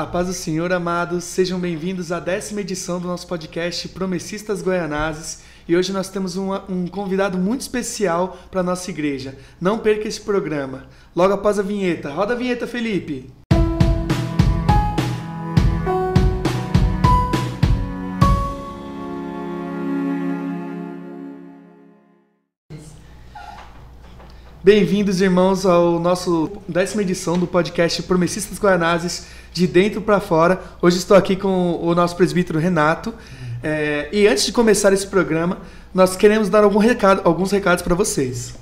A paz do Senhor, amados, sejam bem-vindos à 10ª edição do nosso podcast Promessistas Goianazes. E hoje nós temos um convidado muito especial para a nossa igreja. Não perca esse programa. Logo após a vinheta. Roda a vinheta, Felipe! Bem-vindos, irmãos, ao nosso 10ª edição do podcast Promessistas Goianazes, de dentro para fora. Hoje estou aqui com o nosso presbítero Renato. E antes de começar esse programa, nós queremos dar alguns recados para vocês.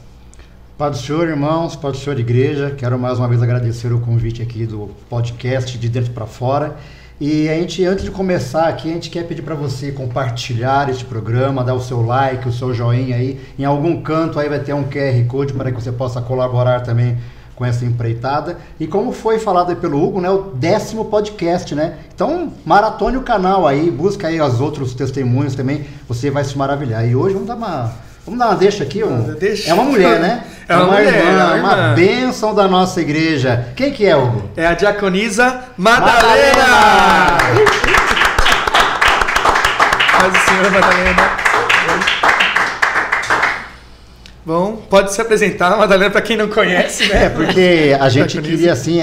Pai do Senhor, irmãos, Pai do Senhor, igreja, quero mais uma vez agradecer o convite aqui do podcast de dentro para fora. E a gente, antes de começar aqui, a gente quer pedir para você compartilhar este programa, dar o seu like, o seu joinha aí. Em algum canto aí vai ter um QR Code para que você possa colaborar também com essa empreitada. E como foi falado aí pelo Hugo, né, o 10º podcast, né? Então, maratone o canal aí, busca aí os outros testemunhos também, você vai se maravilhar. E hoje vamos dar uma deixa aqui. É uma mulher, né? É uma irmã, uma bênção da nossa igreja. Quem que é, Hugo? É a diaconisa Madalena! Paz do Senhor, Madalena. Bom, pode se apresentar, Madalena, para quem não conhece, né? Porque a gente queria, assim,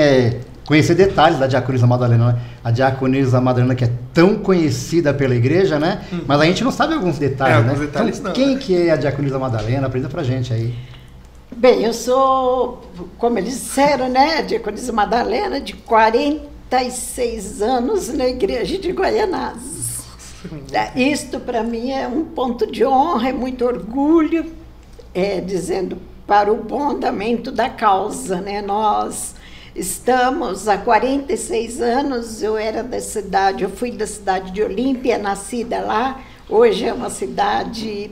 conhecer detalhes da diaconisa Madalena, né? A diaconisa Madalena que é tão conhecida pela igreja, né? Mas a gente não sabe alguns detalhes, né? Alguns detalhes então, não. Quem que é a diaconisa Madalena? Apresenta pra gente aí. Bem, eu sou, como eles disseram, né? A diaconisa Madalena, de 46 anos na igreja de Goianazes. Isto, para mim, é um ponto de honra, é muito orgulho, dizendo para o bom andamento da causa, né? Nós estamos há 46 anos, eu fui da cidade de Olímpia, nascida lá. Hoje é uma cidade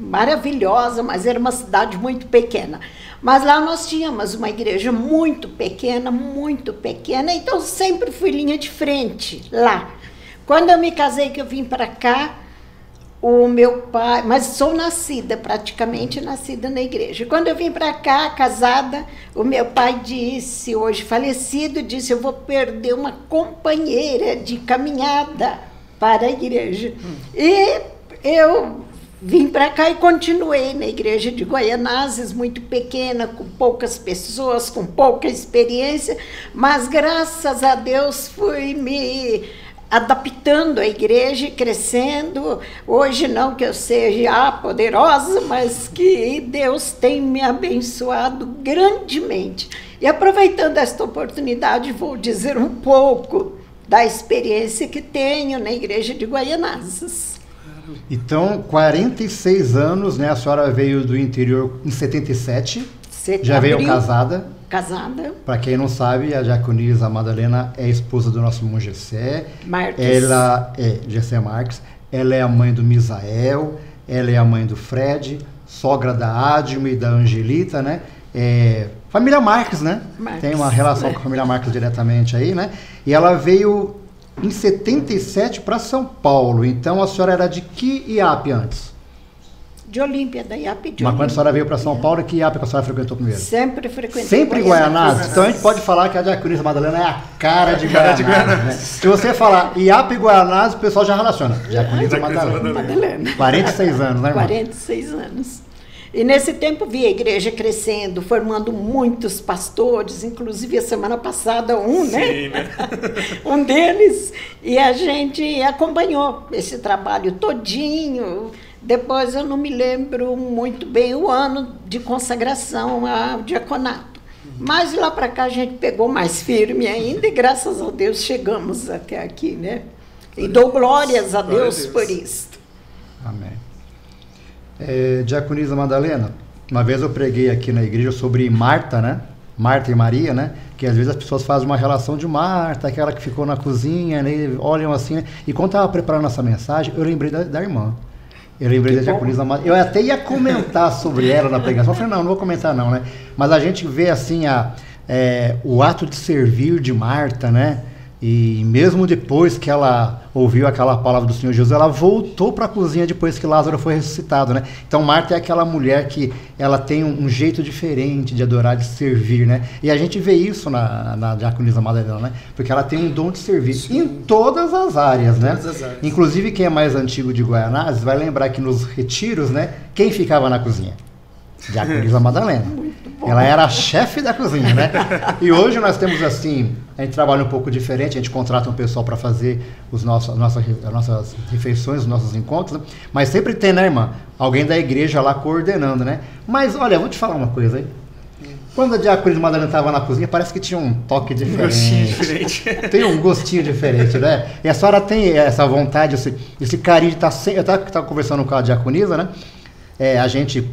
maravilhosa, mas era uma cidade muito pequena. Mas lá nós tínhamos uma igreja muito pequena, então sempre fui linha de frente lá. Quando eu me casei, que eu vim para cá, o meu pai, mas sou praticamente nascida na igreja. Quando eu vim para cá, casada, o meu pai disse, hoje falecido, disse, eu vou perder uma companheira de caminhada para a igreja. E eu vim para cá e continuei na igreja de Goianazes, muito pequena, com poucas pessoas, com pouca experiência, mas graças a Deus fui me adaptando à igreja e crescendo. Hoje não que eu seja poderosa, mas que Deus tem me abençoado grandemente. E aproveitando esta oportunidade, vou dizer um pouco da experiência que tenho na igreja de Goianazes. Então, 46 anos, né? A senhora veio do interior em 77, já veio casada. Casada. Para quem não sabe, a diaconisa Madalena é esposa do nosso irmão Gessé. Marques. Ela é Gessé Marques. Ela é a mãe do Misael, ela é a mãe do Fred, sogra da Adma e da Angelita, né? Família Marques, né? Marques, tem uma relação com a família Marques diretamente aí, né? E ela veio em 77 para São Paulo. Então a senhora era de que IAP antes? De Olímpia, da IAP de Mas Olímpia. quando a senhora veio para São Paulo, que IAP que a senhora frequentou primeiro? Sempre frequentei. Sempre Goianazes? Então a gente pode falar que a diaconisa Madalena é a cara de Goianazes. Né? Se você falar IAP e Goianazes, o pessoal já relaciona. Diaconisa Madalena. 46 anos, né, irmão? 46 anos. E nesse tempo vi a igreja crescendo, formando muitos pastores, inclusive a semana passada Sim, né? Um deles, e a gente acompanhou esse trabalho todinho. Depois eu não me lembro muito bem o ano de consagração ao diaconato. Mas lá para cá a gente pegou mais firme ainda e graças a Deus chegamos até aqui, né? E dou glórias a Deus por isso. Amém. Diaconisa Madalena, uma vez eu preguei aqui na igreja sobre Marta, né? Marta e Maria, né? Que às vezes as pessoas fazem uma relação de Marta, aquela que ficou na cozinha, né? Olham assim, né? E quando eu estava preparando essa mensagem, eu lembrei da irmã. Eu lembrei da diaconisa Madalena. Eu até ia comentar sobre ela na pregação. Eu falei, não vou comentar não, né? Mas a gente vê assim o ato de servir de Marta, né? E mesmo depois que ela ouviu aquela palavra do Senhor Jesus, ela voltou para a cozinha depois que Lázaro foi ressuscitado, né? Então Marta é aquela mulher que ela tem um jeito diferente de adorar, de servir, né? E a gente vê isso na diaconisa Madalena, né? Porque ela tem um dom de servir em todas as áreas, né? Todas as áreas. Inclusive quem é mais antigo de Guaianazes vai lembrar que nos retiros, né? Quem ficava na cozinha? Diaconisa Madalena. Ela era a chefe da cozinha, né? E hoje nós temos assim, a gente trabalha um pouco diferente, a gente contrata um pessoal para fazer as nossas refeições, os nossos encontros, né? Mas sempre tem, né, irmã? Alguém da igreja lá coordenando, né? Mas olha, eu vou te falar uma coisa aí. Quando a diaconisa Madalena estava na cozinha, parece que tinha um toque diferente. Um gostinho diferente. Tem um gostinho diferente, né? E a senhora tem essa vontade, esse carinho de estar sempre... Eu estava conversando com a diaconisa, né? A gente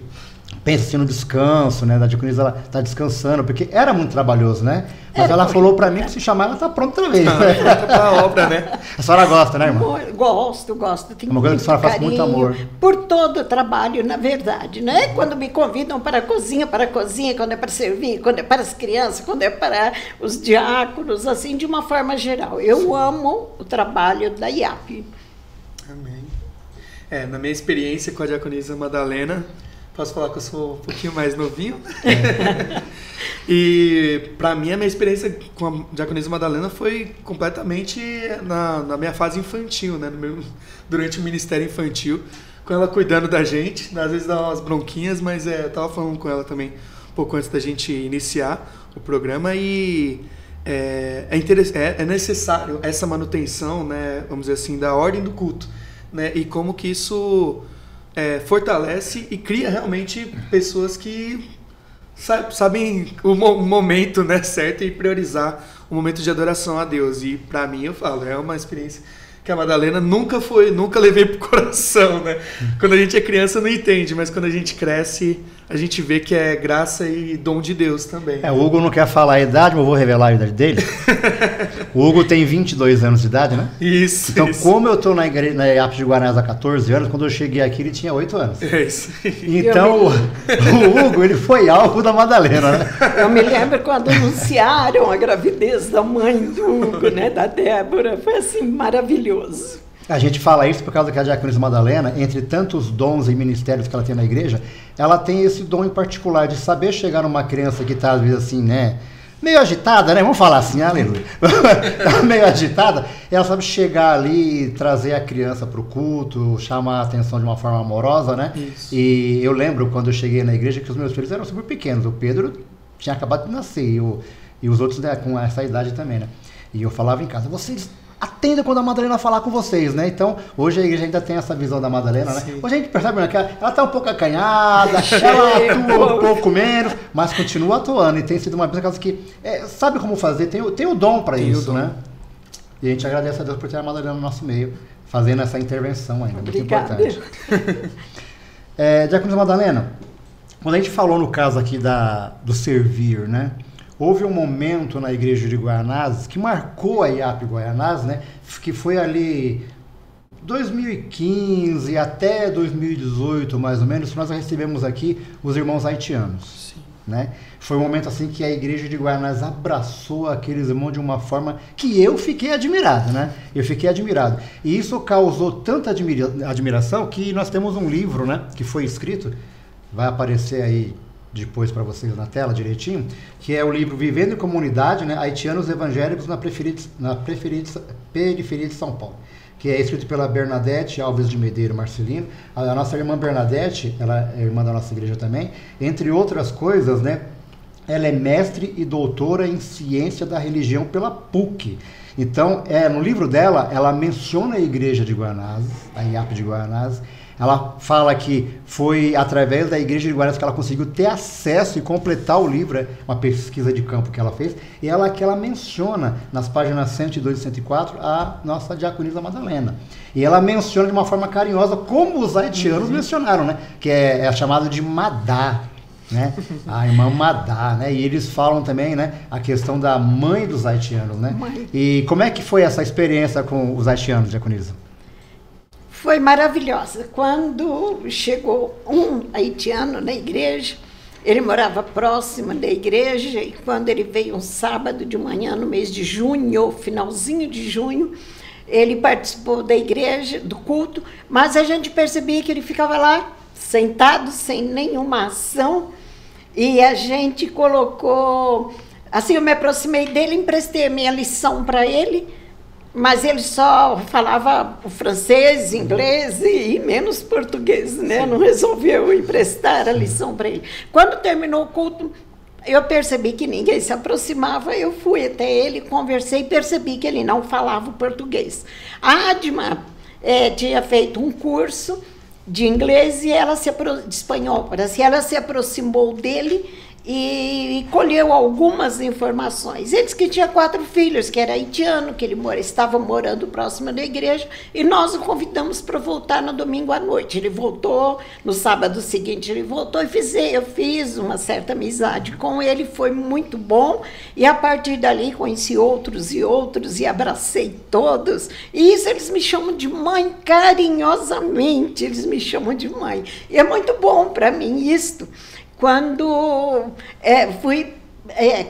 pensa assim no descanso, né? Da diaconisa, ela tá descansando, porque era muito trabalhoso, né? Mas ela falou para mim que se chamar, ela tá pronta outra vez. Pronta pra obra, né? A senhora gosta, né, irmã? Gosto. Tenho uma coisa que a senhora faz com muito amor. Por todo o trabalho, na verdade, né? Quando me convidam para a cozinha, quando é para servir, quando é para as crianças, quando é para os diáconos, assim, de uma forma geral. Eu amo o trabalho da IAP. Amém. Na minha experiência com a diaconisa Madalena, posso falar que eu sou um pouquinho mais novinho? E para mim a minha experiência com a diaconisa Madalena foi completamente na minha fase infantil, né? Durante o ministério infantil, com ela cuidando da gente, às vezes dá umas bronquinhas, mas eu tava falando com ela também um pouco antes da gente iniciar o programa e é necessário essa manutenção, né? Vamos dizer assim, da ordem do culto, né? E como que isso fortalece e cria realmente pessoas que sabem o momento, né, certo, e priorizar o momento de adoração a Deus. E para mim, eu falo, é uma experiência que a Madalena nunca levei pro coração, né? Quando a gente é criança não entende, mas quando a gente cresce, a gente vê que é graça e dom de Deus também. O Hugo não quer falar a idade, mas eu vou revelar a idade dele. O Hugo tem 22 anos de idade, né? Isso. Então, como eu estou na IAP de Guaianazes há 14 anos, quando eu cheguei aqui ele tinha 8 anos. É isso. Então, o Hugo, ele foi alvo da Madalena, né? Eu me lembro quando anunciaram a gravidez da mãe do Hugo, né, da Débora, foi assim, maravilhoso. A gente fala isso por causa que a diaconisa Madalena, entre tantos dons e ministérios que ela tem na igreja, ela tem esse dom em particular de saber chegar numa criança que está, às vezes, assim, né, meio agitada, né? Vamos falar assim, aleluia. Tá meio agitada, ela sabe chegar ali, trazer a criança para o culto, chamar a atenção de uma forma amorosa, né? Isso. E eu lembro quando eu cheguei na igreja que os meus filhos eram super pequenos. O Pedro tinha acabado de nascer e os outros, né, com essa idade também, né? E eu falava em casa, vocês atenda quando a Madalena falar com vocês, né? Então, hoje a igreja ainda tem essa visão da Madalena, né? Sim. Hoje a gente percebe, né, que ela tá um pouco acanhada, ela atua um pouco menos, mas continua atuando. E tem sido uma coisa que sabe como fazer, tem o dom para isso, né? E a gente agradece a Deus por ter a Madalena no nosso meio, fazendo essa intervenção ainda, muito importante. Diaconisa Madalena, quando a gente falou no caso aqui do servir, né? Houve um momento na igreja de Guaianazes que marcou a IAP Guaianazes, né? Que foi ali 2015 até 2018, mais ou menos, nós recebemos aqui os irmãos haitianos. Sim. Né? Foi um momento assim que a igreja de Guaianazes abraçou aqueles irmãos de uma forma que eu fiquei admirado, né? Eu fiquei admirado. E isso causou tanta admiração que nós temos um livro, né? Que foi escrito, vai aparecer aí depois para vocês na tela direitinho, que é o livro Vivendo em Comunidade, né, Haitianos Evangélicos na Periferia de São Paulo, que é escrito pela Bernadette Alves de Medeiro Marcelino. A nossa irmã Bernadette, ela é irmã da nossa igreja também, entre outras coisas, né, ela é mestre e doutora em ciência da religião pela PUC. Então, no livro dela, ela menciona a igreja de Guaianazes, a IAP de Guaianazes. Ela fala que foi através da igreja de Guaianazes que ela conseguiu ter acesso e completar o livro, uma pesquisa de campo que ela fez, e que ela menciona nas páginas 102 e 104 a nossa diaconisa Madalena. E ela menciona de uma forma carinhosa como os haitianos mencionaram, né? Que é chamado de Madá, né? A irmã Madá, né? E eles falam também, né, a questão da mãe dos haitianos, né? Mãe. E como é que foi essa experiência com os haitianos, diaconisa? Foi maravilhosa. Quando chegou um haitiano na igreja, Ele morava próximo da igreja e quando ele veio um sábado de manhã, no mês de junho, finalzinho de junho, ele participou da igreja, do culto, mas a gente percebia que ele ficava lá sentado, sem nenhuma ação, e a gente colocou... Assim, eu me aproximei dele, emprestei a minha lição para ele, mas ele só falava o francês, inglês e menos português, né? Não resolveu emprestar a lição para ele. Quando terminou o culto, eu percebi que ninguém se aproximava, eu fui até ele, conversei e percebi que ele não falava o português. A Adma tinha feito um curso de inglês e de espanhol, parece. Ela se aproximou dele e colheu algumas informações. Ele disse que tinha 4 filhos, que era haitiano, que ele estava morando próximo da igreja, e nós o convidamos para voltar no domingo à noite. Ele voltou, no sábado seguinte ele voltou e eu fiz uma certa amizade com ele, foi muito bom, e a partir dali conheci outros e abracei todos, e isso eles me chamam de mãe carinhosamente, eles me chamam de mãe. E é muito bom para mim isto, quando fui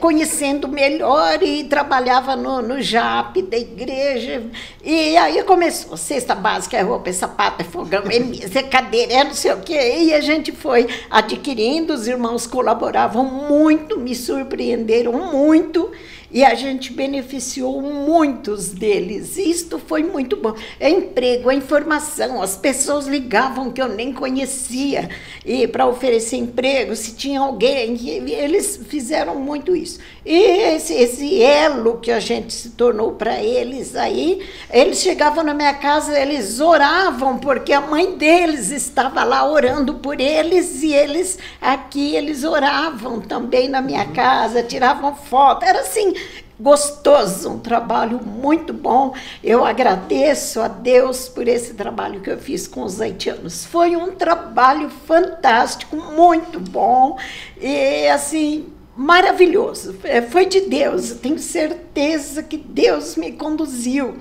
conhecendo melhor e trabalhava no JAP da igreja, e aí começou cesta básica, roupa, sapato, fogão, mesa, cadeira, não sei o quê, e a gente foi adquirindo, os irmãos colaboravam muito, me surpreenderam muito, e a gente beneficiou muitos deles. Isto foi muito bom. Emprego, informação, as pessoas ligavam que eu nem conhecia e para oferecer emprego, se tinha alguém, eles fizeram muito isso. E esse elo que a gente se tornou para eles aí, eles chegavam na minha casa, eles oravam, porque a mãe deles estava lá orando por eles, e eles oravam também na minha casa, tiravam foto, era assim, gostoso, um trabalho muito bom. Eu agradeço a Deus por esse trabalho que eu fiz com os haitianos. Foi um trabalho fantástico, muito bom e assim, maravilhoso. Foi de Deus, eu tenho certeza que Deus me conduziu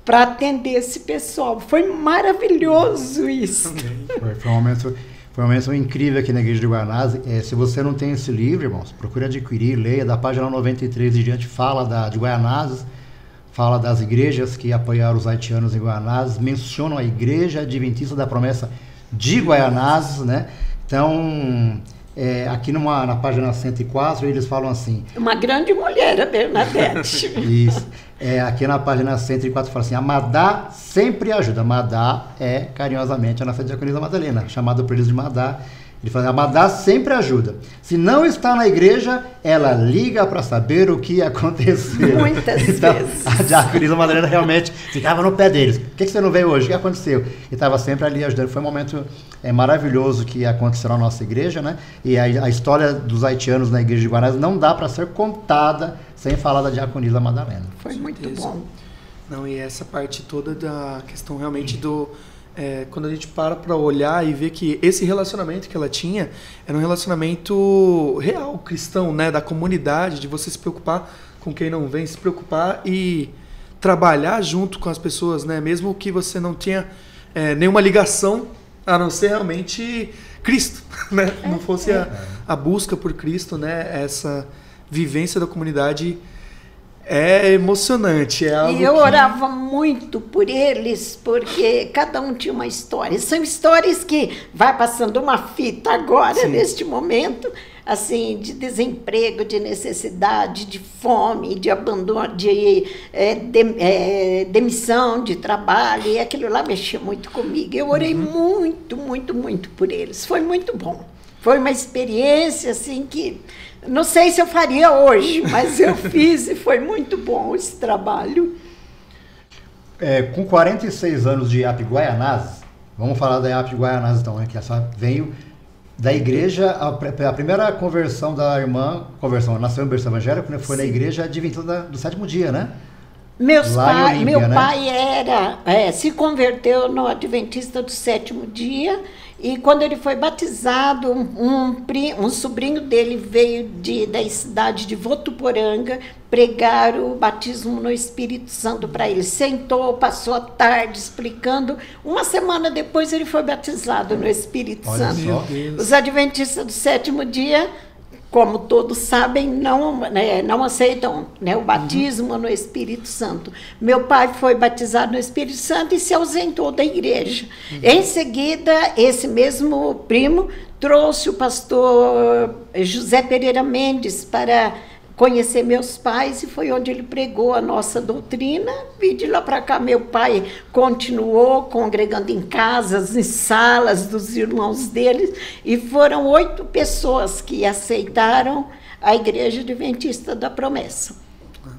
para atender esse pessoal. Foi maravilhoso isso. Foi um momento incrível aqui na Igreja de Guaianazes. Se você não tem esse livro, irmãos, procure adquirir, leia. Da página 93 em diante, fala de Guaianazes, fala das igrejas que apoiaram os haitianos em Guaianazes, mencionam a Igreja Adventista da Promessa de Guaianazes, né? Então, aqui na página 104, eles falam assim... Uma grande mulher, a Bernadette. Isso. Aqui na página 104 fala assim: a Madá sempre ajuda. Madá é carinhosamente a nossa diaconisa Madalena, chamada por eles de Madá. Ele fala: a Madá sempre ajuda. Se não está na igreja, ela liga para saber o que aconteceu. Muitas vezes. A diaconisa Madalena realmente ficava no pé deles. Por que você não veio hoje? O que aconteceu? E estava sempre ali ajudando. Foi um momento maravilhoso que aconteceu na nossa igreja, né? E a história dos haitianos na igreja de Guaianazes não dá para ser contada sem falar da diaconisa Madalena. Foi muito bom. Não, e essa parte toda da questão realmente do... quando a gente para olhar e ver que esse relacionamento que ela tinha era um relacionamento real, cristão, né? Da comunidade, de você se preocupar com quem não vem, se preocupar e trabalhar junto com as pessoas, né? Mesmo que você não tenha nenhuma ligação, a não ser realmente Cristo, né? Não fosse a busca por Cristo, né? Essa vivência da comunidade é emocionante. E eu orava muito por eles, porque cada um tinha uma história. São histórias que vai passando uma fita agora, sim, neste momento, assim, de desemprego, de necessidade, de fome, de abandono, de demissão de trabalho, e aquilo lá mexia muito comigo. Eu orei muito, muito, muito por eles. Foi muito bom. Foi uma experiência, assim, que não sei se eu faria hoje, mas eu fiz e foi muito bom esse trabalho. Com 46 anos de IAP Guaianazes, vamos falar da IAP Guaianazes então, né, que essa veio da igreja, a primeira conversão da irmã, nasceu em berço evangélico, né, foi na igreja adventista do sétimo dia, né? Meu pai se converteu no Adventista do Sétimo Dia, e quando ele foi batizado, um sobrinho dele veio da cidade de Votuporanga pregar o batismo no Espírito Santo para ele. Sentou, passou a tarde explicando. Uma semana depois ele foi batizado no Espírito Santo. Os Adventistas do Sétimo Dia, como todos sabem, não aceitam, né, o batismo no Espírito Santo. Meu pai foi batizado no Espírito Santo e se ausentou da igreja. Em seguida, esse mesmo primo trouxe o pastor José Pereira Mendes para conhecer meus pais, e foi onde ele pregou a nossa doutrina. E de lá para cá meu pai continuou congregando em casas, em salas dos irmãos deles, e foram 8 pessoas que aceitaram a Igreja Adventista da Promessa.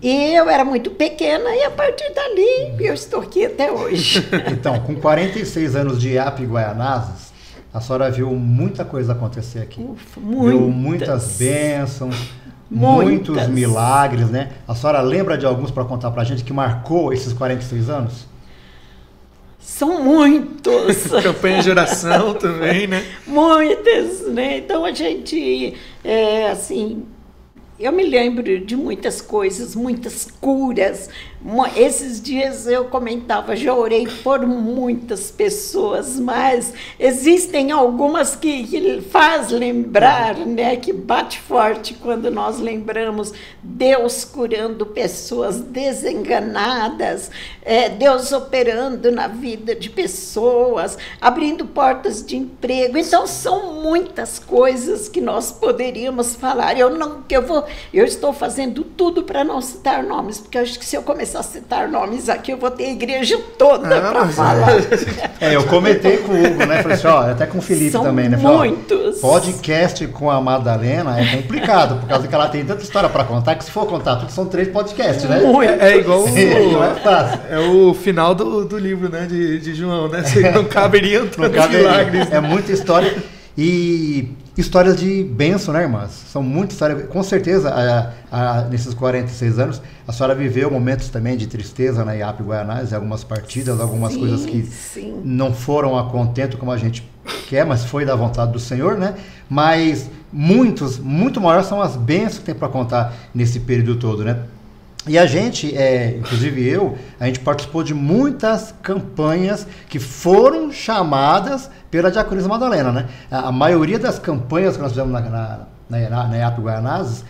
E eu era muito pequena, e a partir dali eu estou aqui até hoje. Então, com 46 anos de IAP Guaianazes, a senhora viu muita coisa acontecer aqui. Viu muitas bênçãos, muitos milagres, né? A senhora lembra de alguns para contar para a gente que marcou esses 46 anos? São muitos. Campanha de oração também, né? Muitas, né? Então a gente, eu me lembro de muitas coisas, muitas curas. Esses dias eu comentava, já orei por muitas pessoas, mas existem algumas que faz lembrar, né, que bate forte quando nós lembramos Deus curando pessoas desenganadas, Deus operando na vida de pessoas, abrindo portas de emprego. Então são muitas coisas que nós poderíamos falar. Eu estou fazendo tudo para não citar nomes, porque eu acho que se eu começar a citar nomes aqui, eu vou ter a igreja toda para falar. Eu comentei com o Hugo, né? Falei assim, até com o Felipe são também, né? Falei, muitos. Podcast com a Madalena é complicado, por causa que ela tem tanta história para contar, que se for contar tudo, são 3 podcasts, né? É igual não é fácil. É o final do livro, né? De João, né? Não caberia tantos milagres. É muita história. E histórias de bênção, né, irmãs? São muitas histórias. Com certeza, nesses 46 anos, a senhora viveu momentos também de tristeza na IAP Guaianazes, algumas partidas, algumas coisas que não foram a contento como a gente quer, mas foi da vontade do Senhor, né? Mas muito maiores são as bênçãos que tem para contar nesse período todo, né? E a gente, inclusive a gente participou de muitas campanhas que foram chamadas pela Diaconisa Madalena, né? A maioria das campanhas que nós fizemos na IAP Guaianazes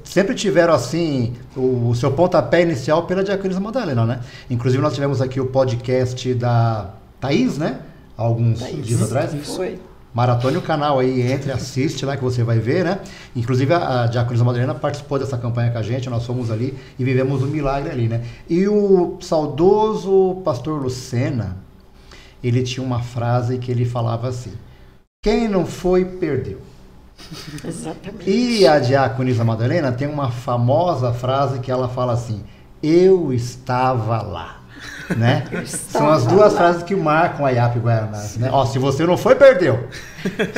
sempre tiveram, assim, o seu pontapé inicial pela Diaconisa Madalena, né? Inclusive nós tivemos aqui o podcast da Thaís, né? Alguns dias atrás. Foi. Maratone o canal aí, assiste lá que você vai ver, né? Inclusive a Diaconisa Madalena participou dessa campanha com a gente, nós fomos ali e vivemos um milagre ali, né? E o saudoso pastor Lucena, ele tinha uma frase que ele falava assim: quem não foi, perdeu. Exatamente. E a Diaconisa Madalena tem uma famosa frase que ela fala assim: eu estava lá. Né? São as duas frases que marcam a IAP Guaianazes, né? Se você não foi, perdeu.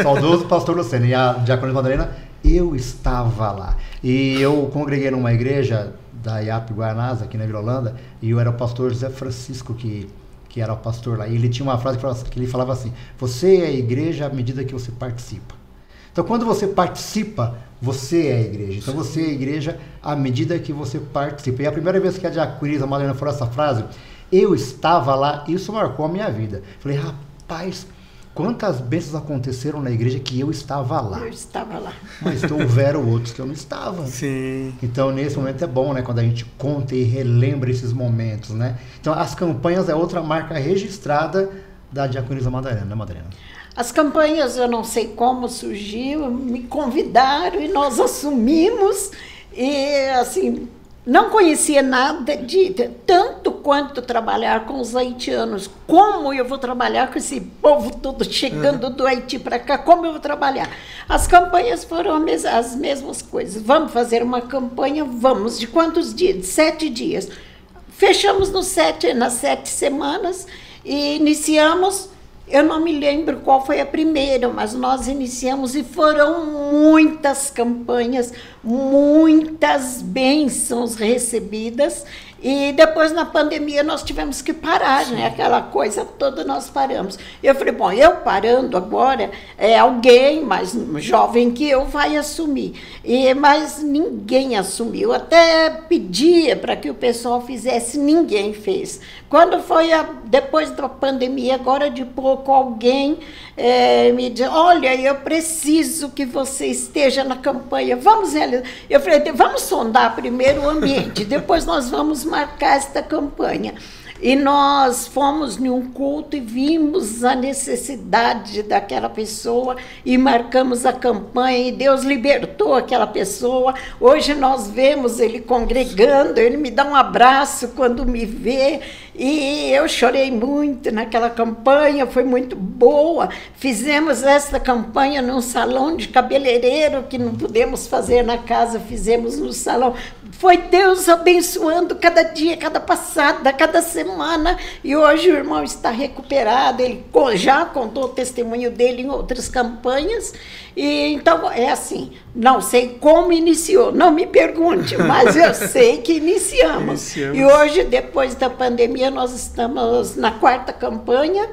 Saudoso pastor Lucena. E a Diaconisa Madalena, eu estava lá. E eu congreguei numa igreja da IAP Guaianazes, aqui na Vila Holanda, e eu era o pastor José Francisco, que era o pastor lá. E ele tinha uma frase que ele falava assim: você é a igreja à medida que você participa. Então, quando você participa, você é a igreja. Então, você é a igreja à medida que você participa. E a primeira vez que a Diaconisa Madalena falou essa frase, eu estava lá, isso marcou a minha vida. Falei, rapaz, quantas bênçãos aconteceram na igreja que eu estava lá. Eu estava lá. Mas houveram outros que eu não estava. Sim. Então, nesse momento é bom, né? Quando a gente conta e relembra esses momentos, né? Então, as campanhas é outra marca registrada da Diaconisa Madalena, né, Madalena? As campanhas, eu não sei como surgiu, me convidaram e nós assumimos. E, assim, não conhecia nada tanto quanto trabalhar com os haitianos. Como eu vou trabalhar com esse povo todo chegando do Haiti para cá? Como eu vou trabalhar? As campanhas foram as mesmas coisas. Vamos fazer uma campanha? Vamos. De quantos dias? De 7 dias. Fechamos nas 7 semanas e iniciamos. Eu não me lembro qual foi a primeira, mas nós iniciamos e foram muitas campanhas, muitas bênçãos recebidas. E depois, na pandemia, nós tivemos que parar, né? Aquela coisa toda nós paramos. Eu falei, bom, eu parando agora, alguém mais jovem que eu vai assumir. Mas ninguém assumiu. Até pedia para que o pessoal fizesse, ninguém fez. Quando foi depois da pandemia, agora de pouco, alguém me disse, olha, eu preciso que você esteja na campanha. Vamos realizar. Eu falei, vamos sondar primeiro o ambiente, depois nós vamos marcar esta campanha. E nós fomos em um culto e vimos a necessidade daquela pessoa e marcamos a campanha e Deus libertou aquela pessoa. Hoje nós vemos ele congregando, ele me dá um abraço quando me vê e eu chorei muito naquela campanha, foi muito boa. Fizemos essa campanha num salão de cabeleireiro que não pudemos fazer na casa, fizemos no salão. Foi Deus abençoando cada dia, cada passada, cada semana. E hoje o irmão está recuperado. Ele já contou o testemunho dele em outras campanhas. E então, é assim, não sei como iniciou, não me pergunte, mas eu sei que iniciamos. E hoje, depois da pandemia, nós estamos na 4ª campanha.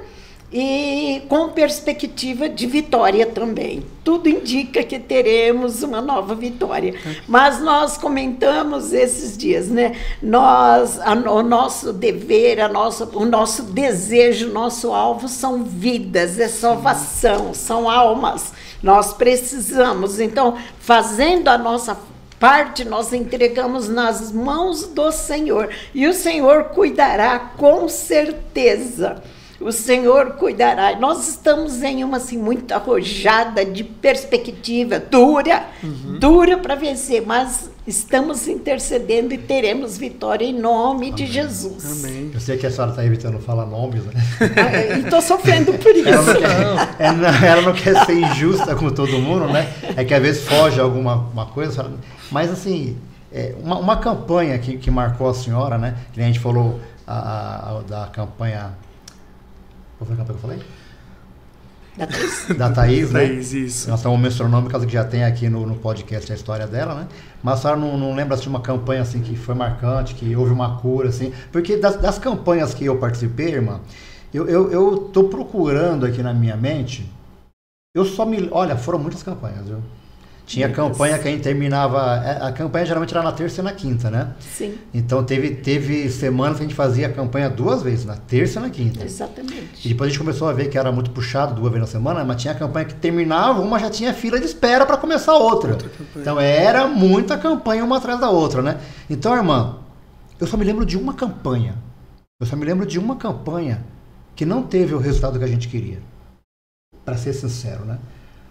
E com perspectiva de vitória também. Tudo indica que teremos uma nova vitória. Mas nós comentamos esses dias, né? O nosso dever, o nosso desejo, o nosso alvo são vidas, é salvação, são almas. Nós precisamos. Então, fazendo a nossa parte, nós entregamos nas mãos do Senhor. E o Senhor cuidará com certeza. O Senhor cuidará. Nós estamos em uma assim, muito arrojada de perspectiva, dura para vencer, mas estamos intercedendo e teremos vitória em nome de Jesus. Amém. Eu sei que a senhora está evitando falar nomes, né? E estou sofrendo por isso. Ela não quer ser injusta com todo mundo, né? É que às vezes foge alguma coisa, mas assim, uma campanha que marcou a senhora, né? Que a gente falou da campanha. Qual foi a campanha que eu falei? Da Thaís. Da Thaís, né? Thaís, isso. Nós estamos mencionando por causa que já tem aqui no podcast a história dela, né? Mas a senhora não lembra de uma campanha assim que foi marcante, que houve uma cura, assim? Porque das campanhas que eu participei, irmã, eu estou procurando aqui na minha mente, olha, foram muitas campanhas, viu? Tinha campanha que a gente terminava. A campanha geralmente era na terça e na quinta, né? Sim. Então teve semanas que a gente fazia a campanha 2 vezes, na terça e na quinta. Exatamente. E depois a gente começou a ver que era muito puxado 2 vezes na semana, mas tinha campanha que terminava, uma já tinha fila de espera para começar outra. Então era muita campanha uma atrás da outra, né? Então, irmã, eu só me lembro de uma campanha. Que não teve o resultado que a gente queria. Para ser sincero, né?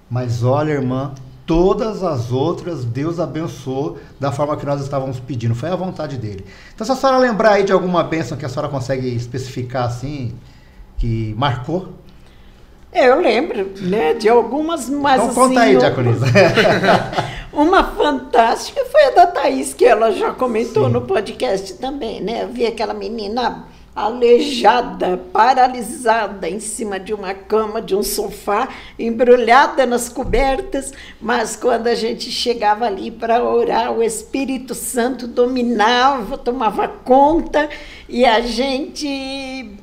Mas olha, irmã, todas as outras, Deus abençoou da forma que nós estávamos pedindo. Foi a vontade dele. Então, se a senhora lembrar aí de alguma bênção que a senhora consegue especificar assim, que marcou? Eu lembro, né, de algumas, mas então conta aí, Diaconisa. Uma fantástica foi a da Thaís, que ela já comentou Sim. no podcast também, né? Eu vi aquela menina aleijada, paralisada em cima de uma cama, de um sofá, embrulhada nas cobertas, mas quando a gente chegava ali para orar, o Espírito Santo dominava, tomava conta e a gente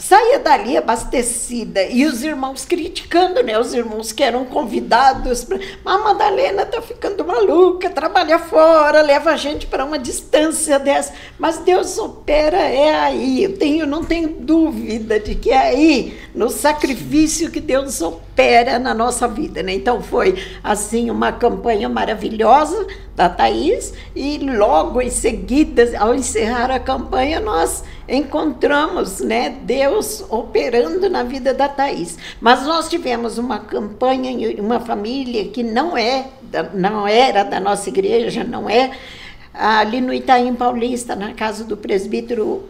saía dali abastecida, e os irmãos criticando, né? Os irmãos que eram convidados, a Madalena está ficando maluca, trabalha fora, leva a gente para uma distância dessa, mas Deus opera aí, eu não tenho dúvida de que é aí, no sacrifício que Deus opera na nossa vida, né? Então foi assim uma campanha maravilhosa da Thaís, e logo em seguida, ao encerrar a campanha, nós encontramos, né, Deus operando na vida da Thaís. Mas nós tivemos uma campanha em uma família que não era da nossa igreja, não é, ali no Itaim Paulista, na casa do presbítero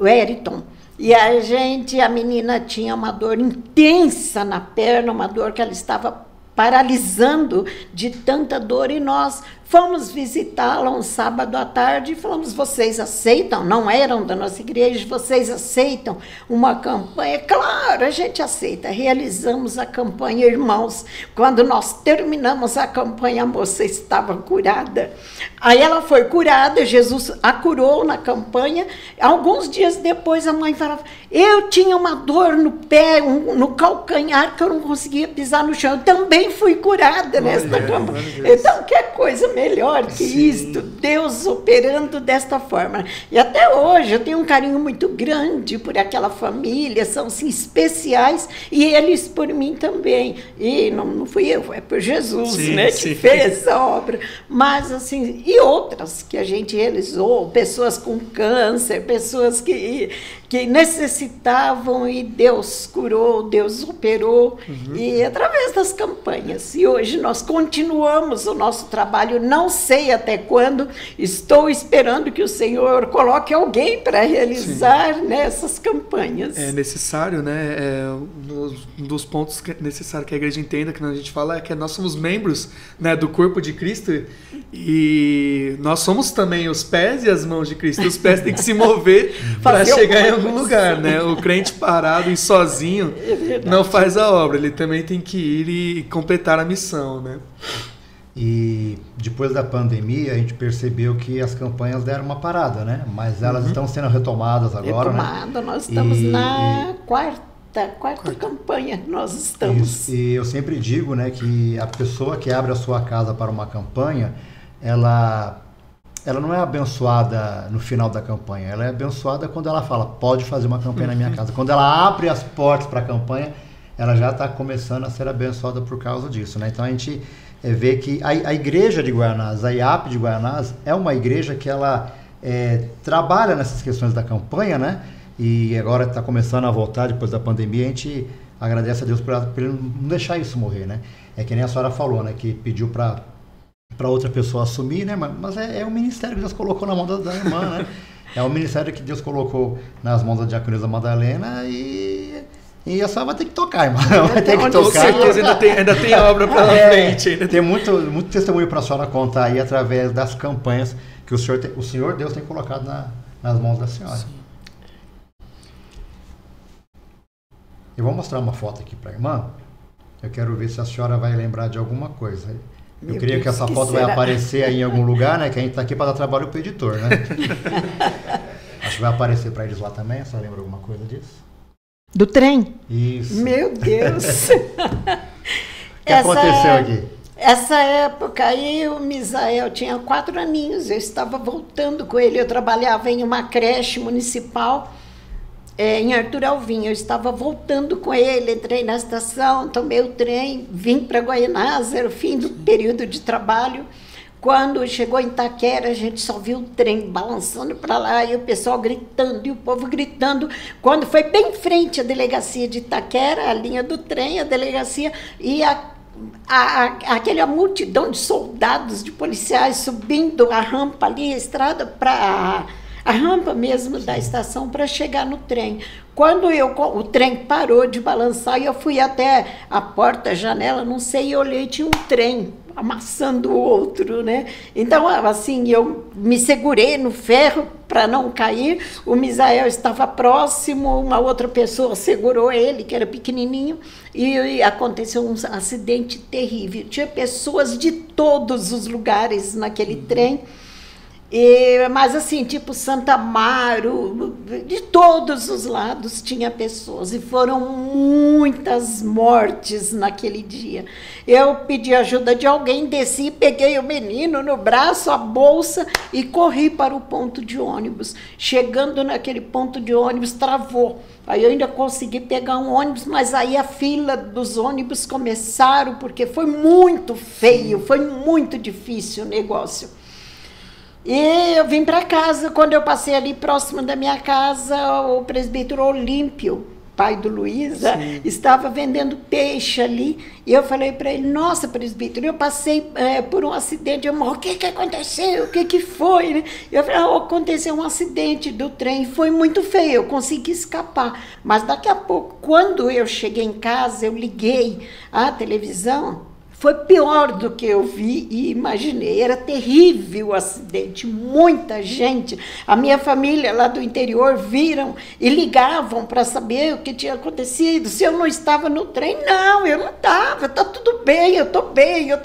Wellington. E a menina tinha uma dor intensa na perna, uma dor que ela estava paralisando de tanta dor, e nós Fomos visitá-la um sábado à tarde e falamos, vocês aceitam? Não eram da nossa igreja, vocês aceitam uma campanha? Claro, a gente aceita. Realizamos a campanha, irmãos. Quando nós terminamos a campanha, a moça estava curada. Aí ela foi curada, Jesus a curou na campanha. Alguns dias depois a mãe falava, eu tinha uma dor no pé, no calcanhar, que eu não conseguia pisar no chão. Eu também fui curada nesta campanha. Então, que coisa melhor que isto, Deus operando desta forma. E até hoje eu tenho um carinho muito grande por aquela família, são assim, especiais, e eles por mim também. E não fui eu, é por Jesus, né, que fez a obra. Mas assim, e outras que a gente realizou, pessoas com câncer, pessoas que necessitavam e Deus curou, Deus operou, e através das campanhas. E hoje nós continuamos o nosso trabalho, não sei até quando, estou esperando que o Senhor coloque alguém para realizar essas campanhas. É necessário, né? Um dos pontos que é necessário que a igreja entenda, que a gente fala, é que nós somos membros, né, do corpo de Cristo, e nós somos também os pés e as mãos de Cristo. Os pés têm que se mover para chegar em algum lugar, né? O crente parado e sozinho não faz a obra, ele também tem que ir e completar a missão, né? E depois da pandemia a gente percebeu que as campanhas deram uma parada, né? Mas elas estão sendo retomadas agora, né? Nós estamos na quarta campanha, nós estamos. Isso. E eu sempre digo, né, que a pessoa que abre a sua casa para uma campanha, ela não é abençoada no final da campanha, ela é abençoada quando ela fala, pode fazer uma campanha na minha casa. Quando ela abre as portas para a campanha, ela já está começando a ser abençoada por causa disso, né? Então a gente vê que a igreja de Guaianazes, a IAP de Guaianazes, é uma igreja que ela trabalha nessas questões da campanha, né? E agora está começando a voltar depois da pandemia, a gente agradece a Deus por ele não deixar isso morrer, né? É que nem a senhora falou, né? Que pediu para outra pessoa assumir, né? Mas é o ministério que Deus colocou na mão da irmã, né? É o ministério que Deus colocou nas mãos da diaconisa Madalena e a senhora vai ter que tocar, irmã. Vai ter que tocar. Com certeza ainda tem obra pela frente. Tem muito testemunho para a senhora contar aí através das campanhas que o Senhor Deus tem colocado nas mãos da senhora. Sim. Eu vou mostrar uma foto aqui para a irmã. Eu quero ver se a senhora vai lembrar de alguma coisa. Eu creio que essa foto vai aparecer aí em algum lugar, né? Que a gente está aqui para dar trabalho para o editor, né? Acho que vai aparecer para eles lá também. A senhora lembra alguma coisa disso? Do trem? Isso. Meu Deus! O que aconteceu aqui? Essa época aí o Misael tinha 4 aninhos, eu estava voltando com ele, eu trabalhava em uma creche municipal em Arthur Alvim, eu estava voltando com ele, entrei na estação, tomei o trem, vim para Guaianazes, era o fim do período de trabalho. Quando chegou em Itaquera, a gente só viu o trem balançando para lá e o pessoal gritando, e o povo gritando. Quando foi bem em frente à delegacia de Itaquera, a linha do trem, a delegacia, e aquela multidão de soldados, de policiais subindo a rampa ali, a estrada para a rampa mesmo da estação para chegar no trem. Quando o trem parou de balançar, eu fui até a porta, a janela, não sei, e olhei, tinha um trem amassando o outro, né? Então, assim, eu me segurei no ferro para não cair, o Misael estava próximo, uma outra pessoa segurou ele, que era pequenininho, e aconteceu um acidente terrível. Tinha pessoas de todos os lugares naquele trem, mas assim, tipo Santa Amaro, de todos os lados tinha pessoas, e foram muitas mortes naquele dia. Eu pedi ajuda de alguém, desci, peguei o menino no braço, a bolsa, e corri para o ponto de ônibus. Chegando naquele ponto de ônibus, travou. Aí eu ainda consegui pegar um ônibus, mas aí a fila dos ônibus começaram, porque foi muito feio, foi muito difícil o negócio. E eu vim para casa. Quando eu passei ali próximo da minha casa, o presbítero Olímpio, pai do Luísa, estava vendendo peixe ali. E eu falei para ele, nossa, presbítero, eu passei por um acidente. Eu falei, o que aconteceu? O que foi? Né? Eu falei, aconteceu um acidente do trem, foi muito feio, eu consegui escapar. Mas daqui a pouco, quando eu cheguei em casa, eu liguei a televisão, Foi pior do que eu vi e imaginei. Era terrível o acidente, muita gente. A minha família lá do interior viram e ligavam para saber o que tinha acontecido. Se eu não estava no trem, não, eu não estava, está tudo bem, eu estou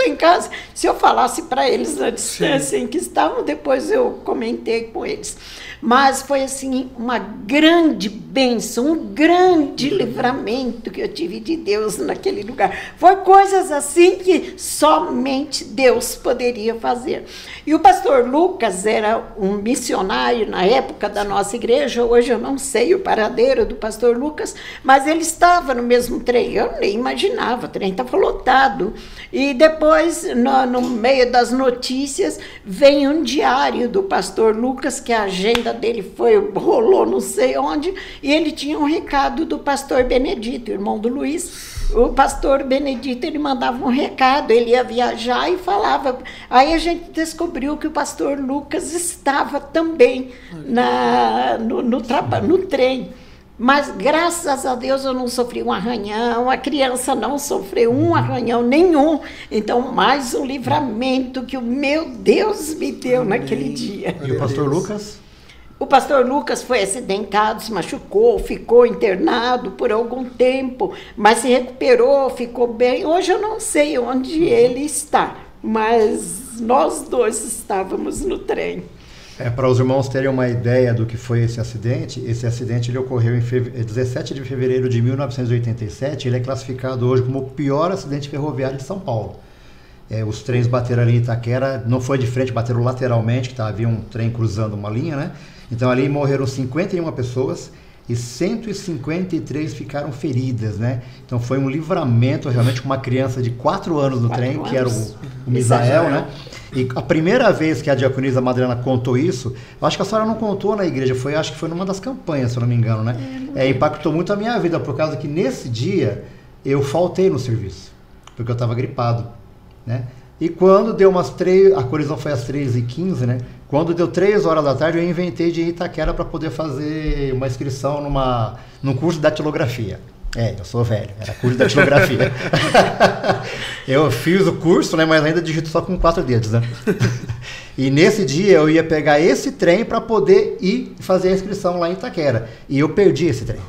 em casa. Se eu falasse para eles na distância em que estavam, depois eu comentei com eles. Mas foi assim uma grande bênção, um grande livramento que eu tive de Deus naquele lugar. Foi coisas assim que somente Deus poderia fazer. E o pastor Lucas era um missionário na época da nossa igreja. Hoje eu não sei o paradeiro do pastor Lucas, mas ele estava no mesmo trem. Eu nem imaginava, o trem estava lotado. E depois, no meio das notícias, vem um diário do pastor Lucas, que a agenda dele rolou não sei onde, e ele tinha um recado do pastor Benedito, irmão do Luiz. O pastor Benedito, ele mandava um recado, ele ia viajar e falava. Aí a gente descobriu que o pastor Lucas estava também no trem. Mas, graças a Deus, eu não sofri um arranhão, a criança não sofreu um arranhão nenhum. Então, mais um livramento que o meu Deus me deu naquele dia. E o pastor Lucas? O pastor Lucas foi acidentado, se machucou, ficou internado por algum tempo, mas se recuperou, ficou bem. Hoje eu não sei onde ele está, mas nós dois estávamos no trem. Para os irmãos terem uma ideia do que foi esse acidente ele ocorreu em 17 de fevereiro de 1987, ele é classificado hoje como o pior acidente ferroviário de São Paulo. Os trens bateram ali em Itaquera, não foi de frente, bateram lateralmente, que havia um trem cruzando uma linha, né? Então ali morreram 51 pessoas e 153 ficaram feridas, né? Então foi um livramento realmente com uma criança de 4 anos no trem, que era o Misael, né? E a primeira vez que a diaconisa Madalena contou isso, eu acho que a senhora não contou na igreja, acho que foi numa das campanhas, se eu não me engano, né? Impactou muito a minha vida, por causa que nesse dia eu faltei no serviço, porque eu estava gripado, né? E quando deu a colisão foi às 3h15, né? Quando deu 3 horas da tarde, eu inventei de ir em Itaquera para poder fazer uma inscrição num curso de datilografia. Eu sou velho, era curso de datilografia. Eu fiz o curso, né, mas ainda digito só com 4 dedos, né? E nesse dia eu ia pegar esse trem para poder ir fazer a inscrição lá em Itaquera. E eu perdi esse trem.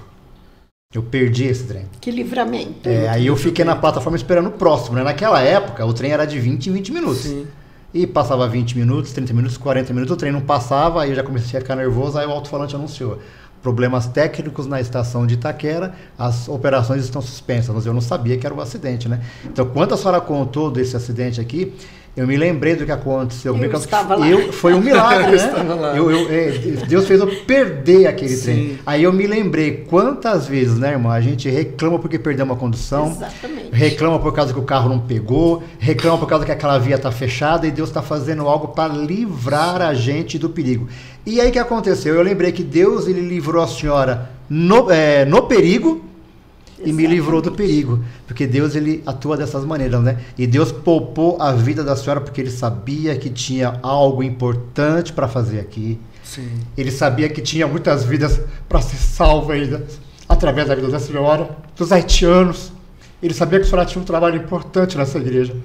Que livramento. Aí eu fiquei na plataforma esperando o próximo, né? Naquela época, o trem era de 20 em 20 minutos. Sim. E passava 20 minutos, 30 minutos, 40 minutos, o trem não passava, aí eu já comecei a ficar nervoso, aí o alto-falante anunciou: problemas técnicos na estação de Itaquera, as operações estão suspensas. Mas eu não sabia que era um acidente, né? Então, quando a senhora contou desse acidente aqui, eu me lembrei do que aconteceu. Eu estava lá. Foi um milagre, né? Deus fez eu perder aquele trem. Aí eu me lembrei quantas vezes, né, irmã? A gente reclama porque perdeu uma condução. Exatamente. Reclama por causa que o carro não pegou. Reclama por causa que aquela via está fechada. E Deus está fazendo algo para livrar a gente do perigo. E aí o que aconteceu? Eu lembrei que Deus, ele livrou a senhora no perigo. E me livrou do perigo, porque Deus, ele atua dessas maneiras, né? E Deus poupou a vida da senhora porque ele sabia que tinha algo importante para fazer aqui. Sim. Ele sabia que tinha muitas vidas para ser salva ainda, através da vida da senhora, dos haitianos. Ele sabia que a senhora tinha um trabalho importante nessa igreja.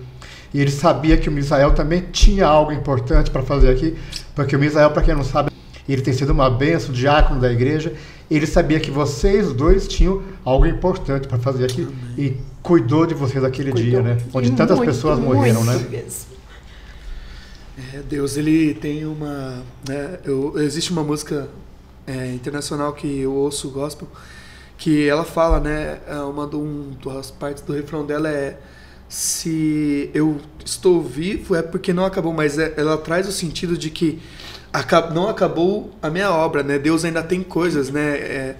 E ele sabia que o Misael também tinha algo importante para fazer aqui, porque o Misael, para quem não sabe, ele tem sido uma bênção, diácono da igreja. Ele sabia que vocês dois tinham algo importante para fazer aqui. Amém. E cuidou de vocês aquele dia, né? Onde tantas pessoas morreram, né? Deus, ele tem uma... Né, existe uma música internacional que eu ouço, gospel, que ela fala, né? Das partes do refrão dela se eu estou vivo é porque não acabou, mas ela traz o sentido de que não acabou a minha obra, né? Deus ainda tem coisas, né?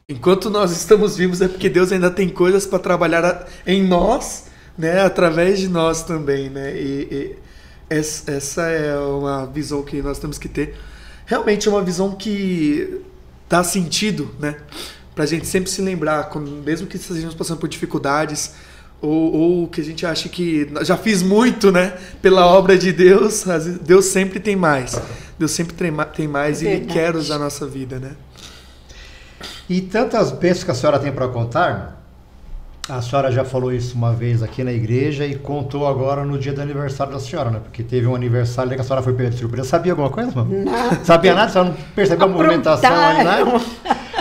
Enquanto nós estamos vivos é porque Deus ainda tem coisas para trabalhar em nós, né? Através de nós também, né? E essa é uma visão que nós temos que ter. Realmente é uma visão que dá sentido, né? Pra gente sempre se lembrar, mesmo que estejamos passando por dificuldades, ou que a gente acha que já fiz muito, né? Pela obra de Deus, Deus sempre tem mais. Deus sempre tem mais e Ele quer usar a nossa vida, né? E tantas bênçãos que a senhora tem para contar, A senhora já falou isso uma vez aqui na igreja e contou agora no dia do aniversário da senhora, né? Porque teve um aniversário que a senhora foi pegada de surpresa. Sabia alguma coisa, mano? Não. Sabia nada? A senhora não percebeu a movimentação ali, nada?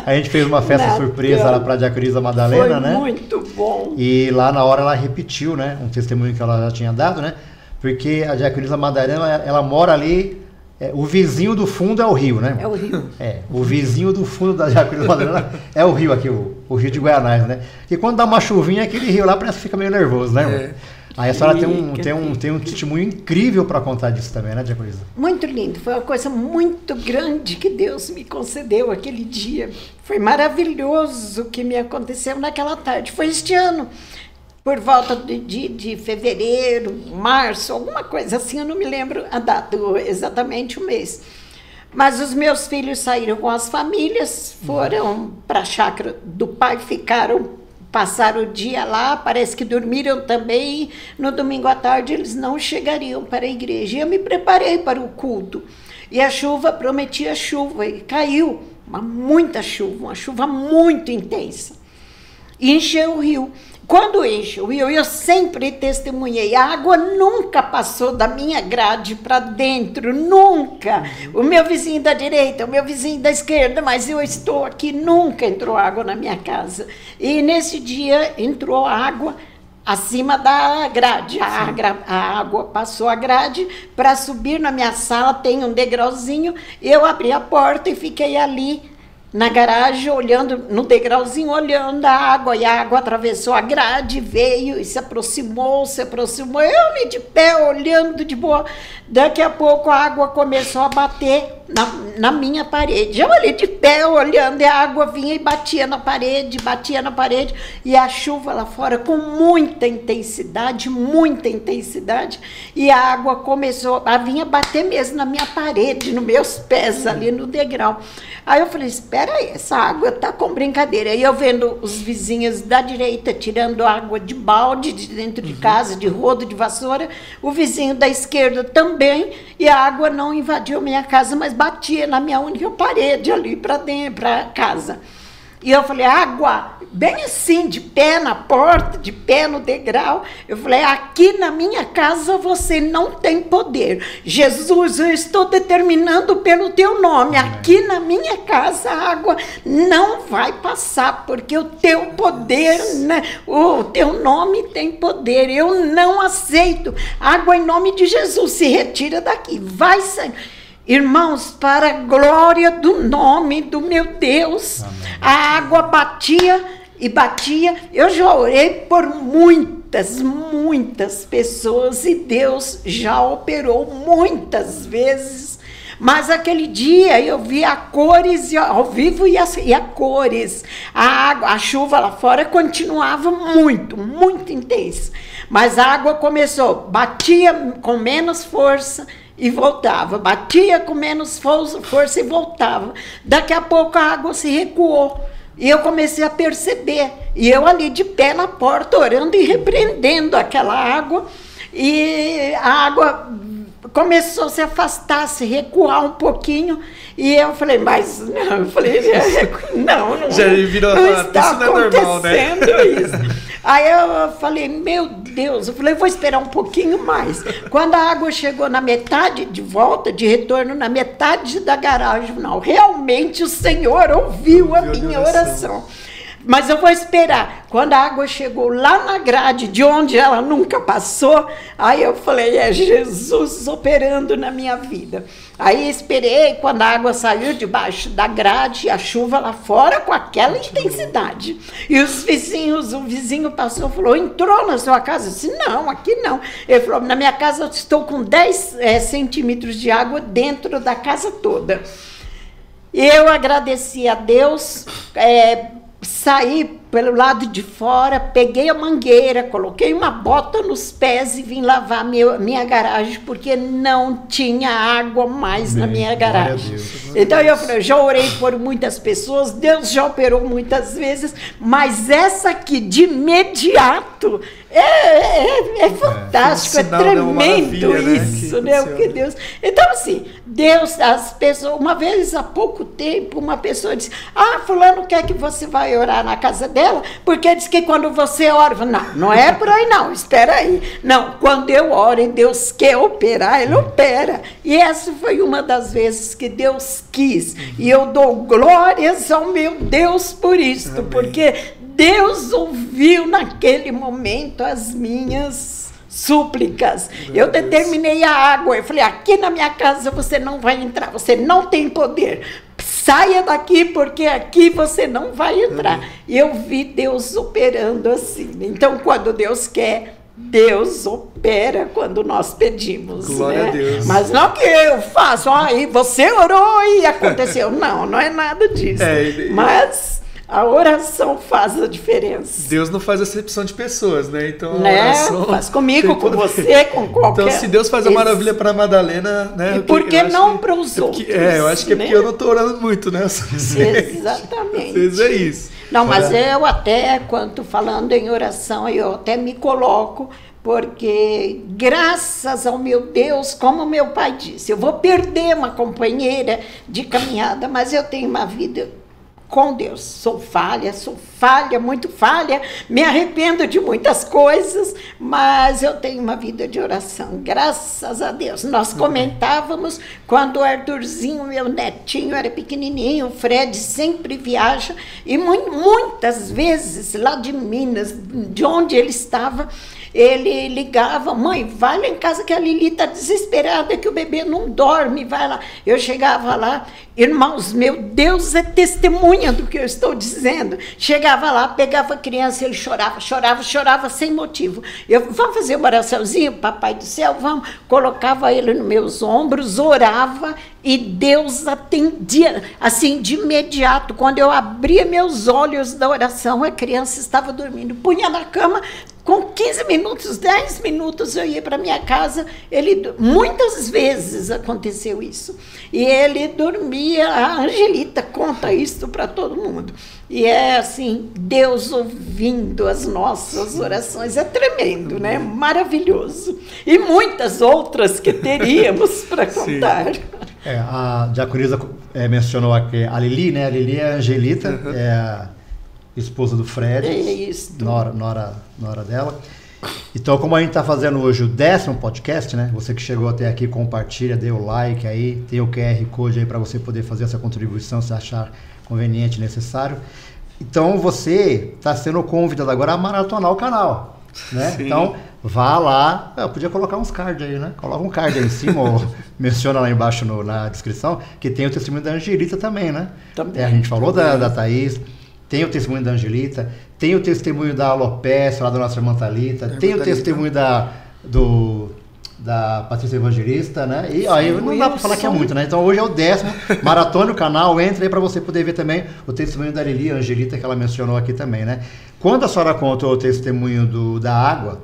A gente fez uma festa surpresa lá para a Diaconisa Madalena, né? Foi muito bom. E lá na hora ela repetiu, né? Um testemunho que ela já tinha dado, né? Porque a Diaconisa Madalena, ela mora ali, o vizinho do fundo é o rio, né? É o rio. O vizinho do fundo da Diaconisa Madalena é o rio aqui, o rio de Guaianazes, né? E quando dá uma chuvinha, aquele rio lá parece que fica meio nervoso, né, irmão? Aí a senhora tem um testemunho incrível para contar disso também, né, Diaconisa? Muito lindo. Foi uma coisa muito grande que Deus me concedeu aquele dia. Foi maravilhoso o que me aconteceu naquela tarde. Foi este ano, por volta de fevereiro, março, alguma coisa assim, eu não me lembro a data, exatamente o mês. Mas os meus filhos saíram com as famílias, foram para a chácara do pai, passaram o dia lá, parece que dormiram também. No domingo à tarde eles não chegariam para a igreja. Eu me preparei para o culto. E a chuva, prometia chuva, e caiu muita chuva, uma chuva muito intensa. E encheu o rio. Quando enche o rio, eu sempre testemunhei, a água nunca passou da minha grade para dentro, nunca. O meu vizinho da direita, o meu vizinho da esquerda, mas eu estou aqui, nunca entrou água na minha casa. E nesse dia entrou água acima da grade, a água passou a grade. Para subir na minha sala tem um degrauzinho, eu abri a porta e fiquei ali na garagem, olhando no degrauzinho, olhando a água, e a água atravessou a grade, veio e se aproximou, eu ali de pé, olhando de boa. Daqui a pouco a água começou a bater na minha parede. Eu ali de pé, olhando, e a água vinha e batia na parede, e a chuva lá fora com muita intensidade, e a água começou a vir bater mesmo na minha parede, nos meus pés ali no degrau. Aí eu falei, espera aí, essa água tá com brincadeira. Aí eu vendo os vizinhos da direita tirando água de balde de dentro de casa, de rodo, de vassoura, o vizinho da esquerda também, e a água não invadiu minha casa, mas batia na minha única parede ali para dentro, para casa. E eu falei, água, bem assim, de pé na porta, de pé no degrau. Eu falei, aqui na minha casa você não tem poder. Jesus, eu estou determinando pelo teu nome. Aqui na minha casa a água não vai passar, porque o teu poder, né, o teu nome tem poder. Eu não aceito. Água em nome de Jesus, se retira daqui, vai sair. Irmãos, para a glória do nome do meu Deus, amém. A água batia e batia. Eu já orei por muitas pessoas e Deus já operou muitas vezes. Mas aquele dia eu vi a cores ao vivo e a cores. A água, a chuva lá fora continuava muito intensa. Mas a água começou, batia com menos força e voltava, batia com menos força e voltava. Daqui a pouco a água se recuou e eu comecei a perceber, e eu ali de pé na porta orando e repreendendo aquela água, e a água começou a se afastar, se recuar um pouquinho, e eu falei, mas não, não já virou, não está isso não é normal, né? Isso. Aí eu falei, meu Deus, eu falei, vou esperar um pouquinho mais. Quando a água chegou na metade, de volta, de retorno, na metade da garagem, não, realmente o Senhor ouviu a minha oração. Mas eu vou esperar. Quando a água chegou lá na grade, de onde ela nunca passou, aí eu falei, é Jesus operando na minha vida. Aí esperei, quando a água saiu debaixo da grade, a chuva lá fora com aquela intensidade. E o vizinho passou e falou, entrou na sua casa? Eu disse, não, aqui não. Ele falou, na minha casa eu estou com 10 centímetros de água dentro da casa toda. Eu agradeci a Deus, saí pelo lado de fora, peguei a mangueira, coloquei uma bota nos pés e vim lavar minha garagem, porque não tinha água mais na minha garagem. Então eu falei, já orei por muitas pessoas, Deus já operou muitas vezes, mas essa aqui de imediato, É fantástico, é sinal, né? Uma tremendo maravilha, isso, né? né? O que Deus... Então, assim, Deus, as pessoas... Uma vez, há pouco tempo, uma pessoa disse, fulano quer que você vai orar na casa dela, porque diz que quando você ora... Não é por aí não, espera aí. Não, quando eu oro e Deus quer operar, Ele opera. E essa foi uma das vezes que Deus quis. E eu dou glórias ao meu Deus por isso, porque Deus ouviu naquele momento as minhas súplicas. Eu determinei a água. Eu falei, aqui na minha casa você não vai entrar, você não tem poder. Saia daqui, porque aqui você não vai entrar. E eu vi Deus operando assim. Então, quando Deus quer, Deus opera quando nós pedimos. Glória né? a Deus. Mas não que eu faço, e você orou e aconteceu. Não é nada disso. Mas a oração faz a diferença. Deus não faz acepção de pessoas, né? Então a Né? oração Faz comigo, com você, com qualquer... Então, se Deus faz a maravilha para Madalena, né? E por que não para os outros? Eu acho que é né? porque eu não estou orando muito, né? Exatamente. Às vezes é isso. Não, mas eu até, quando falando em oração, eu até me coloco, porque graças ao meu Deus, como meu pai disse, eu vou perder uma companheira de caminhada, mas eu tenho uma vida com Deus. Sou falha, muito falha, me arrependo de muitas coisas, mas eu tenho uma vida de oração, graças a Deus. Nós comentávamos quando o Arthurzinho, meu netinho, era pequenininho, o Fred sempre viaja, e muitas vezes lá de Minas, de onde ele estava, ele ligava, mãe, vai lá em casa que a Lili está desesperada, que o bebê não dorme, vai lá. Eu chegava lá, irmãos, meu Deus é testemunha do que eu estou dizendo. Chegava lá, pegava a criança, ele chorava sem motivo. Vamos fazer uma oraçãozinha, papai do céu, vamos. Colocava ele nos meus ombros, orava e Deus atendia, assim, de imediato. Quando eu abria meus olhos da oração, a criança estava dormindo, punha na cama. Com 15 minutos, 10 minutos, eu ia para minha casa. Muitas vezes aconteceu isso. E ele dormia, a Angelita conta isso para todo mundo. E é assim, Deus ouvindo as nossas orações. É tremendo, né? Maravilhoso. E muitas outras que teríamos para contar. A diaconisa mencionou aqui a Lili, né? A Lili é a Angelita, é a esposa do Fred, nora dela. Então, como a gente está fazendo hoje o 10º podcast, né? Você que chegou até aqui, compartilha, dê o like aí, tem o QR Code aí para você poder fazer essa contribuição se achar conveniente e necessário. Então, você está sendo convidado agora a maratonar o canal, né? Sim. Então, vá lá. Eu podia colocar uns cards aí, né? Coloca um card aí em cima ou menciona lá embaixo na descrição que tem o testemunho da Angelita também, né? Também. A gente falou da Thaís. Tem o testemunho da Angelita, tem o testemunho da Alopécia, lá da nossa irmã Thalita, tem o testemunho da Patrícia Evangelista, né? E aí não dá para falar que é muito, né? Então hoje é o 10º, maratona o canal, entra aí para você poder ver também o testemunho da Lili, a Angelita, que ela mencionou aqui também, né? Quando a senhora contou o testemunho da água,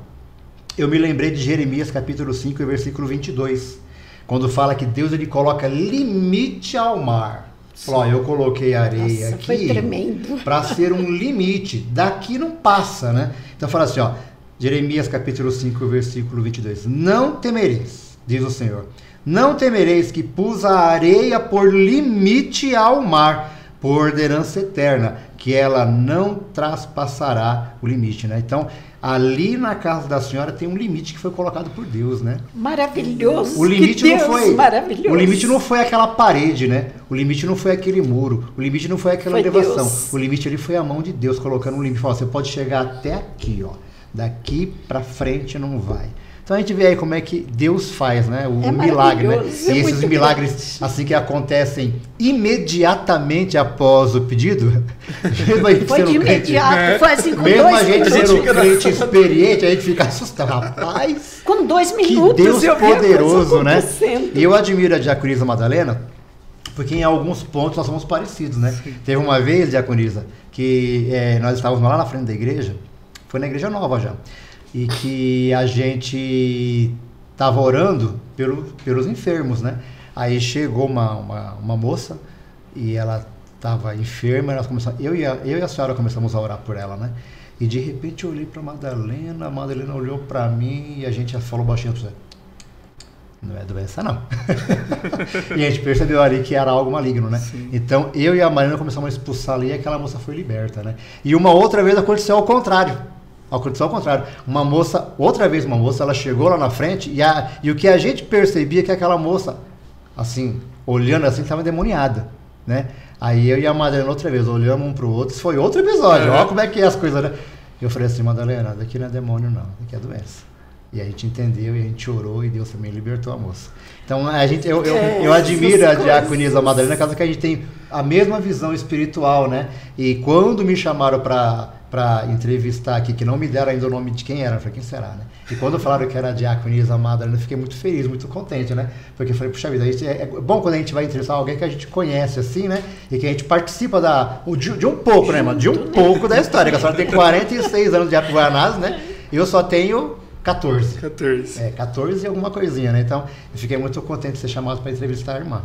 eu me lembrei de Jeremias capítulo 5, versículo 22, quando fala que Deus ele coloca limite ao mar. Falou, eu coloquei areia aqui para ser um limite, daqui não passa, né? Então fala assim, Jeremias capítulo 5, versículo 22. Não temereis, diz o Senhor, não temereis que pus a areia por limite ao mar, por ordenança eterna, que ela não traspassará o limite, né? Então, ali na casa da senhora tem um limite que foi colocado por Deus, né? Maravilhoso. O limite não foi maravilhoso. O limite não foi aquela parede, né? O limite não foi aquele muro. O limite não foi aquela elevação. Deus. O limite ali foi a mão de Deus colocando um limite. Falou, você pode chegar até aqui, daqui para frente não vai. Então a gente vê aí como é que Deus faz, né? O milagre, né? E esses milagres, assim, que acontecem imediatamente após o pedido. Foi de imediato, né? Foi assim com mesmo 2 minutos. Mesmo a gente sendo crente experiente, a gente fica assustado. Rapaz, com 2 minutos, que Deus poderoso, né? E eu admiro a diaconisa Madalena, porque em alguns pontos nós somos parecidos, né? Sim. Teve uma vez, diaconisa, que nós estávamos lá na frente da igreja, foi na igreja nova já, e que a gente estava orando pelos enfermos, né? Aí chegou uma moça e ela estava enferma, e nós começamos, eu e a senhora começamos a orar por ela, né? E de repente eu olhei para a Madalena olhou para mim e a gente falou baixinho para você. Não é doença, não. E a gente percebeu ali que era algo maligno, né? Sim. Então, eu e a Marina começamos a expulsar ali e aquela moça foi liberta, né? E uma outra vez aconteceu ao contrário. Outra vez uma moça, ela chegou lá na frente e o que a gente percebia é que aquela moça, assim, olhando assim, estava endemoniada, né? Aí eu e a Madalena outra vez olhamos um pro outro, isso foi outro episódio, olha como é que é as coisas, né? Eu falei assim, Madalena, daqui não é demônio não, daqui é doença. E a gente entendeu, e a gente orou, e Deus também libertou a moça. Então, eu admiro a diaconisa Madalena, caso que a gente tem a mesma visão espiritual, né? E quando me chamaram para entrevistar aqui, que não me deram ainda o nome de quem era, eu falei, quem será, né? E quando falaram que era a diaconisa Madalena, eu fiquei muito feliz, muito contente, né? Porque eu falei, puxa vida, é bom quando a gente vai entrevistar alguém que a gente conhece, assim, né? E que a gente participa de um pouco, né, mano? De um pouco da história, que a senhora tem 46 anos de Apuanás, né? E eu só tenho 14. 14 e alguma coisinha, né? Então, eu fiquei muito contente de ser chamado para entrevistar a irmã.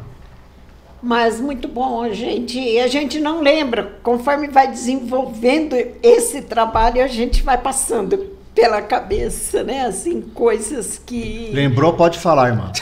Mas muito bom, a gente não lembra, conforme vai desenvolvendo esse trabalho, a gente vai passando pela cabeça, né? Assim, coisas que... Lembrou, pode falar, irmã.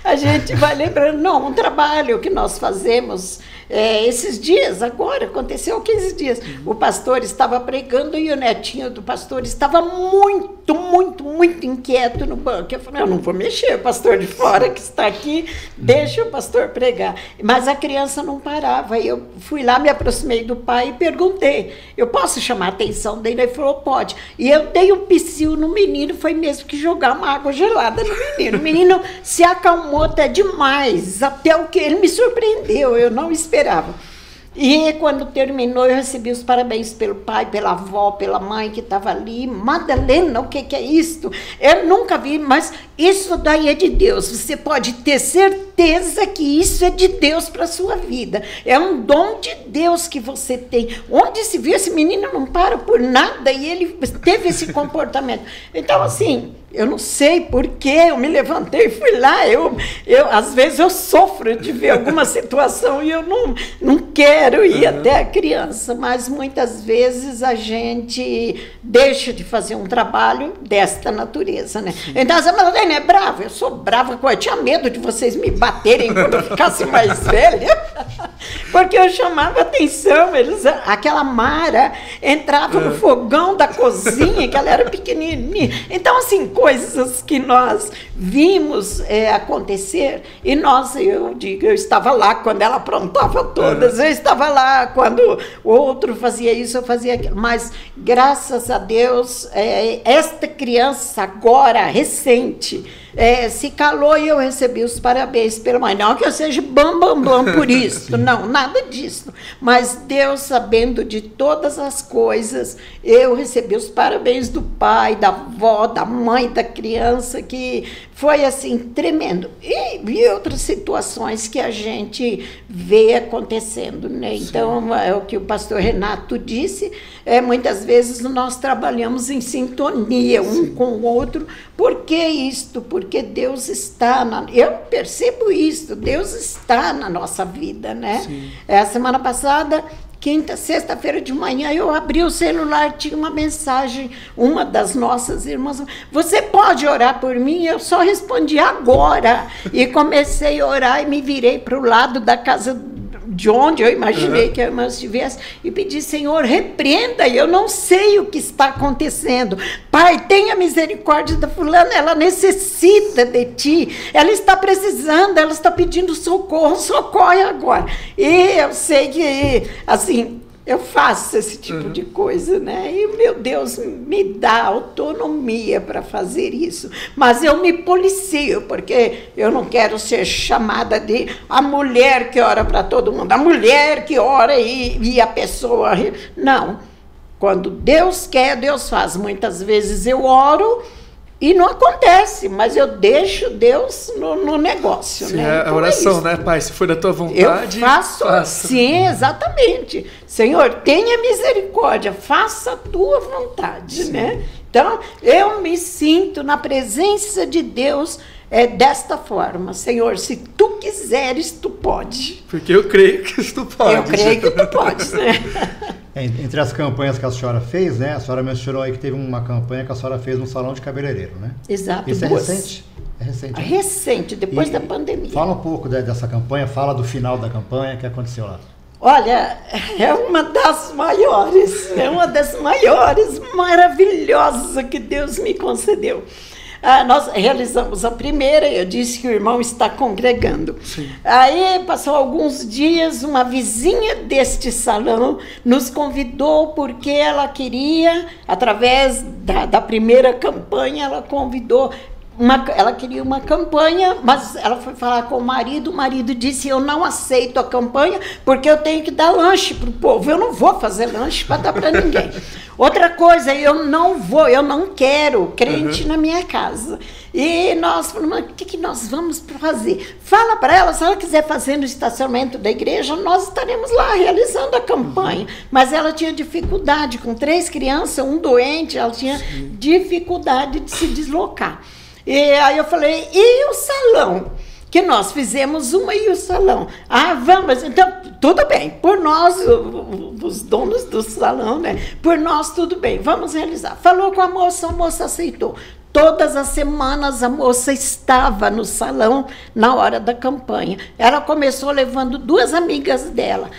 A gente vai lembrando, não, um trabalho que nós fazemos... esses dias, agora, aconteceu 15 dias, o pastor estava pregando e o netinho do pastor estava muito, muito, muito inquieto no banco. Eu falei, eu não vou mexer, o pastor de fora que está aqui, deixa o pastor pregar. Mas a criança não parava. Eu fui lá, me aproximei do pai e perguntei, eu posso chamar a atenção dele? Ele falou, pode. E eu dei um psiu no menino, foi mesmo que jogar uma água gelada no menino. O menino se acalmou até demais, até o que ele me surpreendeu, eu não esperava. E quando terminou, eu recebi os parabéns pelo pai, pela avó, pela mãe que estava ali. Madalena, o que é isto? Eu nunca vi, mas isso daí é de Deus. Você pode ter certeza que isso é de Deus para a sua vida. É um dom de Deus que você tem. Onde se viu, esse menino não para por nada e ele teve esse comportamento. Então, assim... Eu não sei por que eu me levantei e fui lá. Às vezes eu sofro de ver alguma situação e eu não quero ir até a criança, mas muitas vezes a gente deixa de fazer um trabalho desta natureza, né? Então, a Madalena é brava? Eu sou brava, eu tinha medo de vocês me baterem quando eu ficasse mais velha, porque eu chamava atenção. Aquela Mara entrava no fogão da cozinha, que ela era pequenininha. Então, assim, coisas que nós vimos acontecer, e eu estava lá quando ela aprontava todas, eu estava lá quando o outro fazia isso, eu fazia aquilo, mas graças a Deus, esta criança agora, recente, se calou e eu recebi os parabéns pela mãe. Não que eu seja bam por isso, não, nada disso. Mas Deus, sabendo de todas as coisas, eu recebi os parabéns do pai, da avó, da mãe, da criança, que foi assim, tremendo. E outras situações que a gente vê acontecendo, né? Então, é o que o pastor Renato disse, muitas vezes nós trabalhamos em sintonia um com o outro. Por que isto? Porque Deus está eu percebo isso, Deus está na nossa vida, né? A semana passada, sexta-feira de manhã, eu abri o celular, tinha uma mensagem, uma das nossas irmãs, você pode orar por mim? Eu só respondi agora, e comecei a orar e me virei para o lado da casa de onde eu imaginei que a irmã estivesse, e pedi, Senhor, repreenda, eu não sei o que está acontecendo. Pai, tenha misericórdia da fulana, ela necessita de ti, ela está precisando, ela está pedindo socorro, socorre agora. E eu sei que, assim, eu faço esse tipo de coisa, né? E, meu Deus, me dá autonomia para fazer isso. Mas eu me policio, porque eu não quero ser chamada de a mulher que ora para todo mundo, a mulher que ora e a pessoa... Não. Quando Deus quer, Deus faz. Muitas vezes eu oro e não acontece, mas eu deixo Deus no negócio. Sim, né? Então a oração, né, Pai? Se for da tua vontade, eu faço. Sim, exatamente. Senhor, tenha misericórdia, faça a tua vontade, sim, né? Então, eu me sinto na presença de Deus desta forma. Senhor, se tu quiseres, tu pode. Porque eu creio que tu pode. Eu creio que tu podes, né? Entre as campanhas que a senhora fez, né? A senhora mencionou aí que teve uma campanha que a senhora fez no salão de cabeleireiro, né? Exato. Isso é recente? É recente. Né? Recente, depois da pandemia. Fala um pouco dessa campanha, fala do final da campanha, o que aconteceu lá. Olha, é uma das maiores maravilhosas que Deus me concedeu. Nós realizamos a primeira, eu disse que o irmão está congregando. Sim. Aí, passou alguns dias, uma vizinha deste salão nos convidou porque ela queria, através da primeira campanha, ela convidou. Ela queria uma campanha, mas ela foi falar com o marido disse, eu não aceito a campanha porque eu tenho que dar lanche para o povo, eu não vou fazer lanche para dar para ninguém. Outra coisa, eu não quero crente na minha casa. E nós falamos, o que nós vamos fazer? Fala para ela, se ela quiser fazer no estacionamento da igreja, nós estaremos lá realizando a campanha. Mas ela tinha dificuldade, com 3 crianças, um doente, ela tinha dificuldade de se deslocar. E aí eu falei, e o salão? Que nós fizemos uma e o salão. Vamos, então, tudo bem, por nós, os donos do salão, né? Por nós, tudo bem, vamos realizar. Falou com a moça aceitou. Todas as semanas a moça estava no salão na hora da campanha. Ela começou levando 2 amigas dela.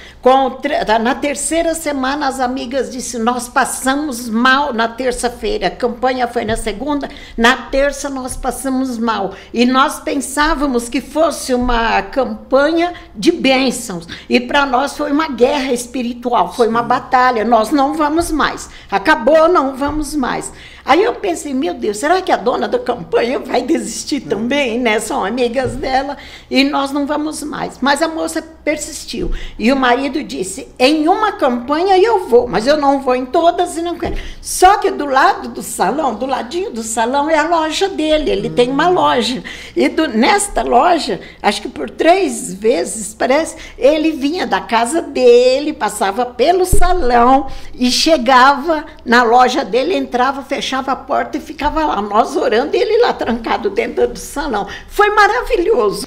Na terceira semana, as amigas disseram, nós passamos mal na terça-feira. A campanha foi na segunda, na terça nós passamos mal. E nós pensávamos que fosse uma campanha de bênçãos. E para nós foi uma guerra espiritual, foi uma batalha. Nós não vamos mais. Acabou, não vamos mais. Aí eu pensei, meu Deus, será que a dona da campanha vai desistir também, né? São amigas dela e nós não vamos mais. Mas a moça persistiu. E o marido disse, em uma campanha eu vou, mas eu não vou em todas e não quero. Só que do lado do salão, do ladinho do salão é a loja dele, ele tem uma loja. E nesta loja, acho que por 3 vezes, parece, ele vinha da casa dele, passava pelo salão e chegava na loja dele, entrava, fechava a porta e ficava lá, nós orando, e ele lá trancado dentro do salão. Foi maravilhoso.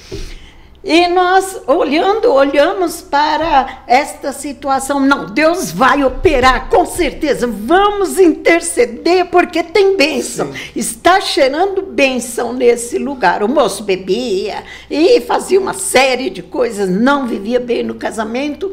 E nós olhamos para esta situação. Não, Deus vai operar, com certeza. Vamos interceder, porque tem bênção. Sim. Está cheirando bênção nesse lugar. O moço bebia e fazia uma série de coisas, não vivia bem no casamento.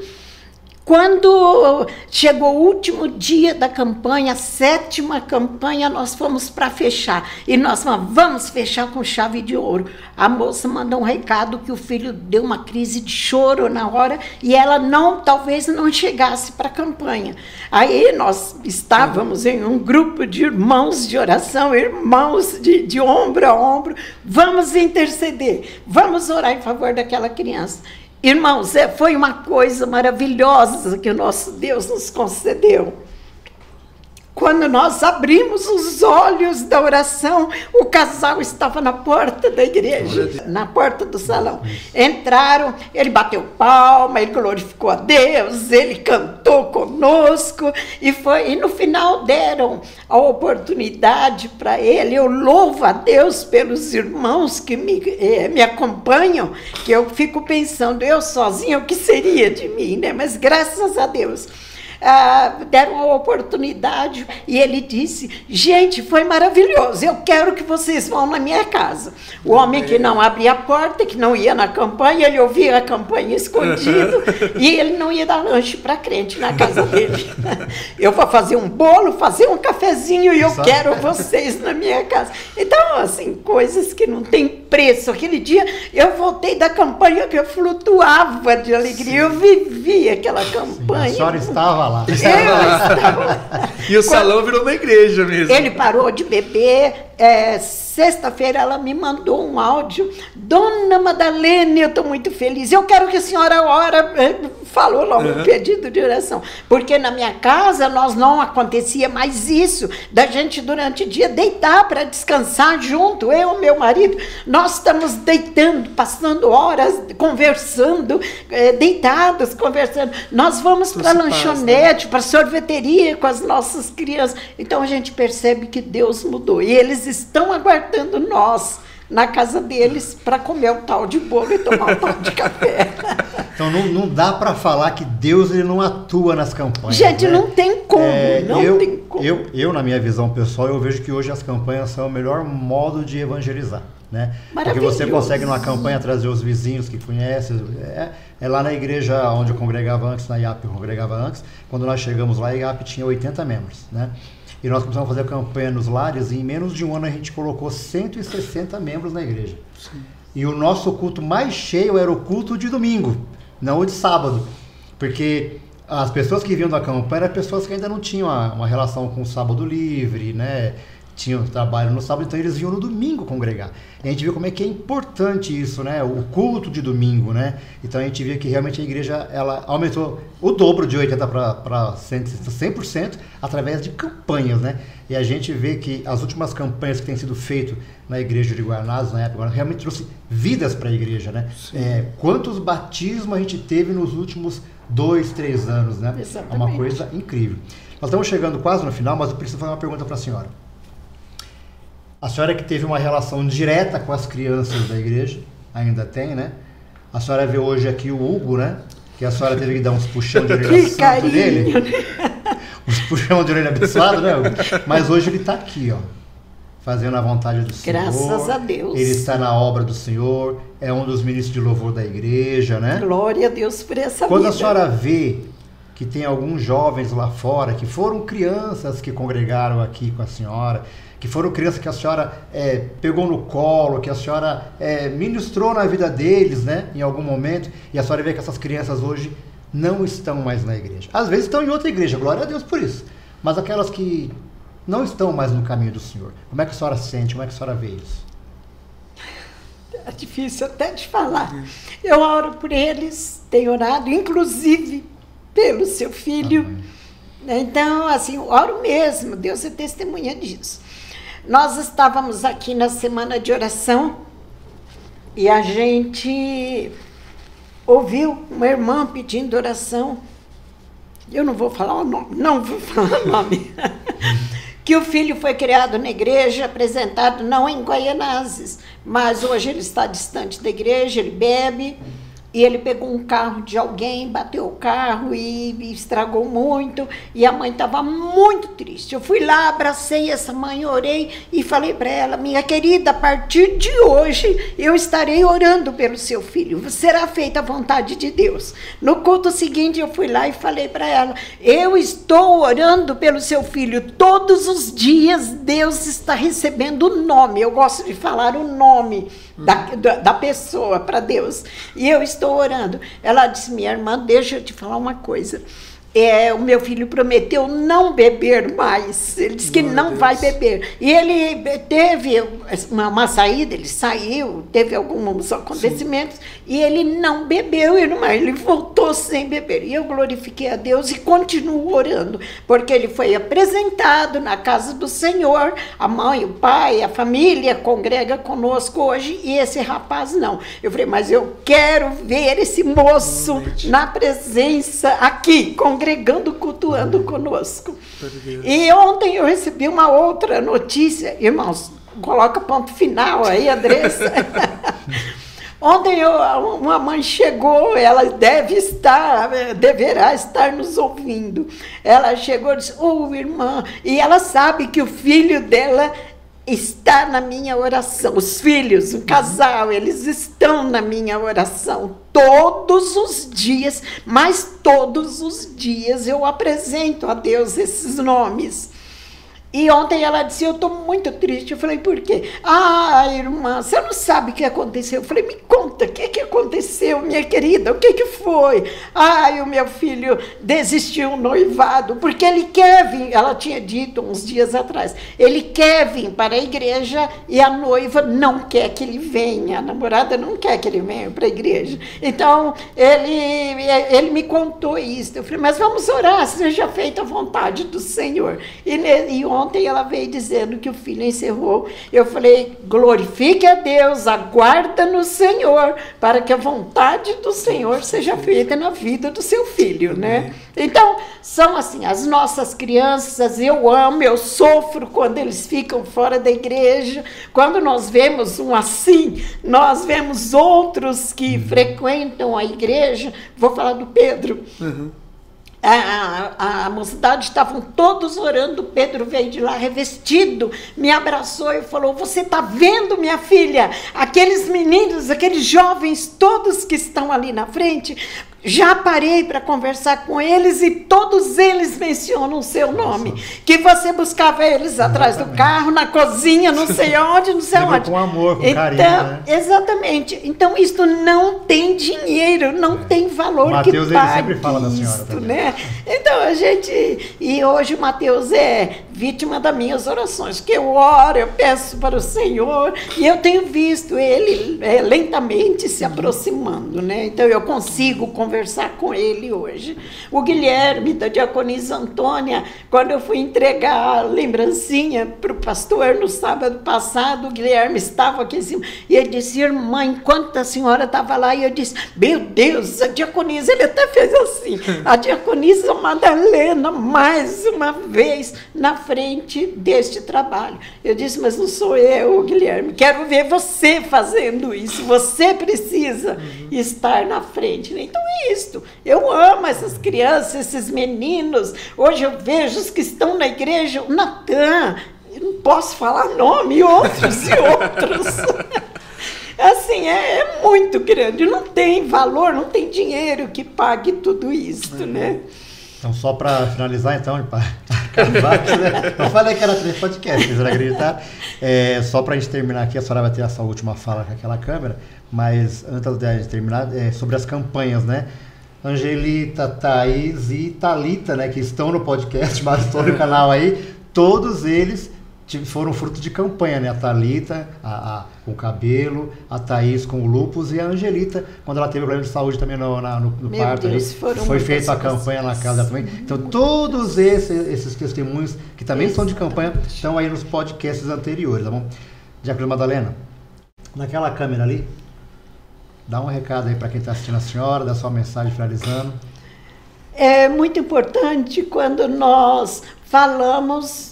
Quando chegou o último dia da campanha, a 7ª campanha, nós fomos para fechar. E nós falamos, vamos fechar com chave de ouro. A moça mandou um recado que o filho deu uma crise de choro na hora e ela talvez não chegasse para a campanha. Aí nós estávamos em um grupo de irmãos de oração, irmãos de ombro a ombro, vamos interceder, vamos orar em favor daquela criança. Irmãos, foi uma coisa maravilhosa que o nosso Deus nos concedeu. Quando nós abrimos os olhos da oração, o casal estava na porta da igreja, na porta do salão. Entraram, ele bateu palma, ele glorificou a Deus, ele cantou conosco, e no final deram a oportunidade para ele. Eu louvo a Deus pelos irmãos que me acompanham, que eu fico pensando, eu sozinha, o que seria de mim, né? Mas graças a Deus. Deram a oportunidade e ele disse, gente, foi maravilhoso, eu quero que vocês vão na minha casa. O homem que não abria a porta, que não ia na campanha, ele ouvia a campanha escondido e ele não ia dar lanche para crente na casa dele. Eu vou fazer um bolo, fazer um cafezinho e eu quero vocês na minha casa. Então, assim, coisas que não tem preço. Aquele dia eu voltei da campanha que eu flutuava de alegria. Sim. Eu vivi aquela campanha. Sim, a senhora estava lá. E o salão virou uma igreja mesmo. Ele parou de beber. Sexta-feira ela me mandou um áudio. Dona Madalene, eu estou muito feliz. Eu quero que a senhora falou logo um pedido de oração. Porque na minha casa não acontecia mais isso. Da gente durante o dia deitar para descansar junto. Eu e meu marido, nós estamos deitando, passando horas, conversando, deitados, conversando. Nós vamos para a lanchonete, para a sorveteria com as nossas crianças. Então a gente percebe que Deus mudou. E eles estão aguardando nós na casa deles para comer o tal de bolo e tomar o tal de café. Então não dá para falar que Deus ele não atua nas campanhas. Gente, né? não tem como, tem como. Eu, na minha visão pessoal, eu vejo que hoje as campanhas são o melhor modo de evangelizar. Né? Porque você consegue numa campanha trazer os vizinhos que conhecem. É lá na igreja onde eu congregava antes, na IAP eu congregava antes. Quando nós chegamos lá, a IAP tinha 80 membros. Né? E nós começamos a fazer campanha nos lares e em menos de um ano a gente colocou 160 membros na igreja. Sim. E o nosso culto mais cheio era o culto de domingo, não o de sábado. Porque as pessoas que vinham da campanha eram pessoas que ainda não tinham uma relação com o sábado livre, né? Tinham trabalho no sábado, então eles vinham no domingo congregar. E a gente viu como é que é importante isso, né? O culto de domingo, né? Então a gente via que realmente a igreja ela aumentou o dobro de 80% para 100% através de campanhas, né? E a gente vê que as últimas campanhas que têm sido feitas na igreja de Guaianazes, na época, realmente trouxe vidas para a igreja, né? Quantos batismos a gente teve nos últimos 2, 3 anos, né? Exatamente. É uma coisa incrível. Nós estamos chegando quase no final, mas eu preciso fazer uma pergunta para a senhora. A senhora que teve uma relação direta com as crianças da igreja, ainda tem, né? A senhora vê hoje aqui o Hugo, né? Que a senhora teve que dar uns puxão de orelha santo nele. Uns puxão de orelha abençoado, né, Hugo? Mas hoje ele está aqui, ó. Fazendo a vontade do Senhor. Graças a Deus. Ele está na obra do Senhor, é um dos ministros de louvor da igreja, né? Glória a Deus por essa Quando vida. a senhora vê que tem alguns jovens lá fora que foram crianças que congregaram aqui com a senhora, que foram crianças que a senhora pegou no colo, que a senhora ministrou na vida deles, né, em algum momento, e a senhora vê que essas crianças hoje não estão mais na igreja. Às vezes estão em outra igreja, glória a Deus por isso, mas aquelas que não estão mais no caminho do Senhor, como é que a senhora sente, como é que a senhora vê isso? É difícil até de falar. Eu oro por eles, tenho orado, inclusive pelo seu filho. Amém. Então, assim, eu oro mesmo, Deus é testemunha disso. Nós estávamos aqui na semana de oração e a gente ouviu uma irmã pedindo oração. Eu não vou falar o nome, que o filho foi criado na igreja, apresentado não em Guaianazes, mas hoje ele está distante da igreja, ele bebe. E ele pegou um carro de alguém, bateu o carro e estragou muito. E a mãe estava muito triste. Eu fui lá, abracei essa mãe, orei e falei para ela: minha querida, a partir de hoje eu estarei orando pelo seu filho. Será feita a vontade de Deus. No culto seguinte eu fui lá e falei para ela: eu estou orando pelo seu filho. Todos os dias Deus está recebendo o nome. Eu gosto de falar o nome da pessoa para Deus. E eu estou orando. Ela disse: minha irmã, deixa eu te falar uma coisa. O meu filho prometeu não beber mais. Ele disse que não vai beber. E ele teve uma saída, ele saiu, teve alguns acontecimentos, e ele não bebeu, irmã. Ele voltou sem beber. E eu glorifiquei a Deus e continuo orando, porque ele foi apresentado na casa do Senhor. A mãe, o pai, a família congrega conosco hoje, e esse rapaz não. Eu falei: mas eu quero ver esse moço na presença aqui, congregando, cultuando conosco. E ontem eu recebi uma outra notícia, irmãos, coloca ponto final aí, Andressa. Ontem uma mãe chegou, ela deverá estar nos ouvindo. Ela chegou e disse: irmã, e ela sabe que o filho dela está na minha oração. Os filhos, o casal, eles estão na minha oração todos os dias, mas todos os dias eu apresento a Deus esses nomes. E ontem ela disse: eu estou muito triste. Eu falei: por quê? Irmã, você não sabe o que aconteceu. Eu falei: me conta, o que aconteceu, minha querida? O que foi? O meu filho desistiu noivado, porque ele quer vir. Ela tinha dito uns dias atrás, ele quer vir para a igreja e a noiva não quer que ele venha. A namorada não quer que ele venha para a igreja. Então, ele me contou isso. Eu falei: mas vamos orar, seja feita a vontade do Senhor. E ontem ontem ela veio dizendo que o filho encerrou. Eu falei, glorifique a Deus, aguarda no Senhor, para que a vontade do Senhor seja feita na vida do seu filho, né? Então, são assim, as nossas crianças, eu amo, eu sofro quando eles ficam fora da igreja. Quando nós vemos um assim, nós vemos outros que frequentam a igreja. Vou falar do Pedro. A mocidade estavam todos orando. Pedro veio de lá revestido, me abraçou e falou, você está vendo, minha filha, aqueles meninos, aqueles jovens todos que estão ali na frente? Já parei para conversar com eles e todos eles mencionam o seu nome. Que você buscava eles atrás do carro, na cozinha, não sei onde, não sei onde. Com amor, com carinho, né? Exatamente. Então, isso não tem dinheiro, não tem valor Mateus, que pague. Ele sempre fala da senhora isto, também. né? Então, a gente... E hoje o Mateus é vítima das minhas orações, que eu oro, eu peço para o Senhor, e eu tenho visto ele lentamente se aproximando, né? Então, eu consigo conversar com ele hoje. O Guilherme, da diaconisa Antônia, quando eu fui entregar a lembrancinha para o pastor no sábado passado, o Guilherme estava aqui em cima, e ele disse, irmã, enquanto a senhora estava lá, e eu disse, meu Deus, a diaconisa, ele até fez assim, a diaconisa Madalena, mais uma vez, na frente deste trabalho. Eu disse, mas não sou eu, Guilherme, quero ver você fazendo isso, você precisa estar na frente. Então é isso, eu amo essas crianças, esses meninos. Hoje eu vejo os que estão na igreja, o Natan, eu não posso falar nome, outros e outros. Assim, é muito grande, não tem valor, não tem dinheiro que pague tudo isso, né? Então, só para finalizar, então, para acabar, né? Eu falei que era 3 podcasts, vocês vão acreditar. Só para a gente terminar aqui, a senhora vai ter essa última fala com aquela câmera, mas antes de terminar, sobre as campanhas, né? Angelita, Thaís e Thalita, né, que estão no podcast, mas estão no canal aí, todos eles foram fruto de campanha, né? A Thalita com o cabelo, a Thaís com o lúpus e a Angelita, quando ela teve problema de saúde também no parto. Deus, foi feita a campanha na casa também. Então, todos esses testemunhos, que também são de campanha, estão aí nos podcasts anteriores, tá bom? Diaconisa Madalena, naquela câmera ali, dá um recado aí para quem está assistindo a senhora, dá sua mensagem finalizando. É muito importante quando nós falamos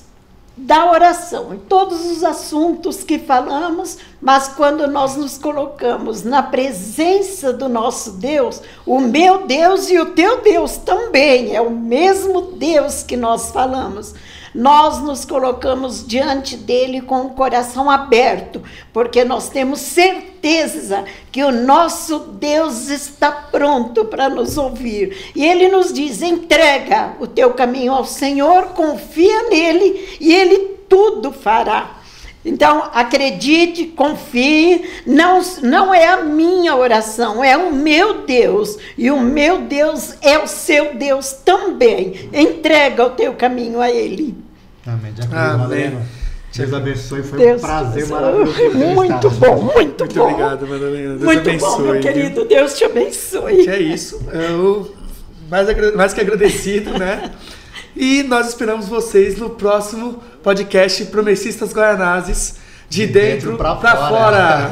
da oração, em todos os assuntos que falamos, mas quando nós nos colocamos na presença do nosso Deus, o meu Deus e o teu Deus também, é o mesmo Deus que nós falamos. Nós nos colocamos diante dele com o coração aberto, porque nós temos certeza que o nosso Deus está pronto para nos ouvir. E ele nos diz, entrega o teu caminho ao Senhor, confia nele e ele tudo fará. Então, acredite, confie, não é a minha oração, é o meu Deus, e o meu Deus é o seu Deus também. Entrega o teu caminho a Ele. Amém. Madalena, Deus abençoe, foi Deus um prazer abençoe. maravilhoso. Muito bom, muito bom. Muito obrigado, Madalena. Deus muito abençoe. Bom, meu querido, Deus te abençoe. Que é isso, eu mais que agradecido, né? E nós esperamos vocês no próximo podcast Promessistas Guaianazes, de dentro para fora.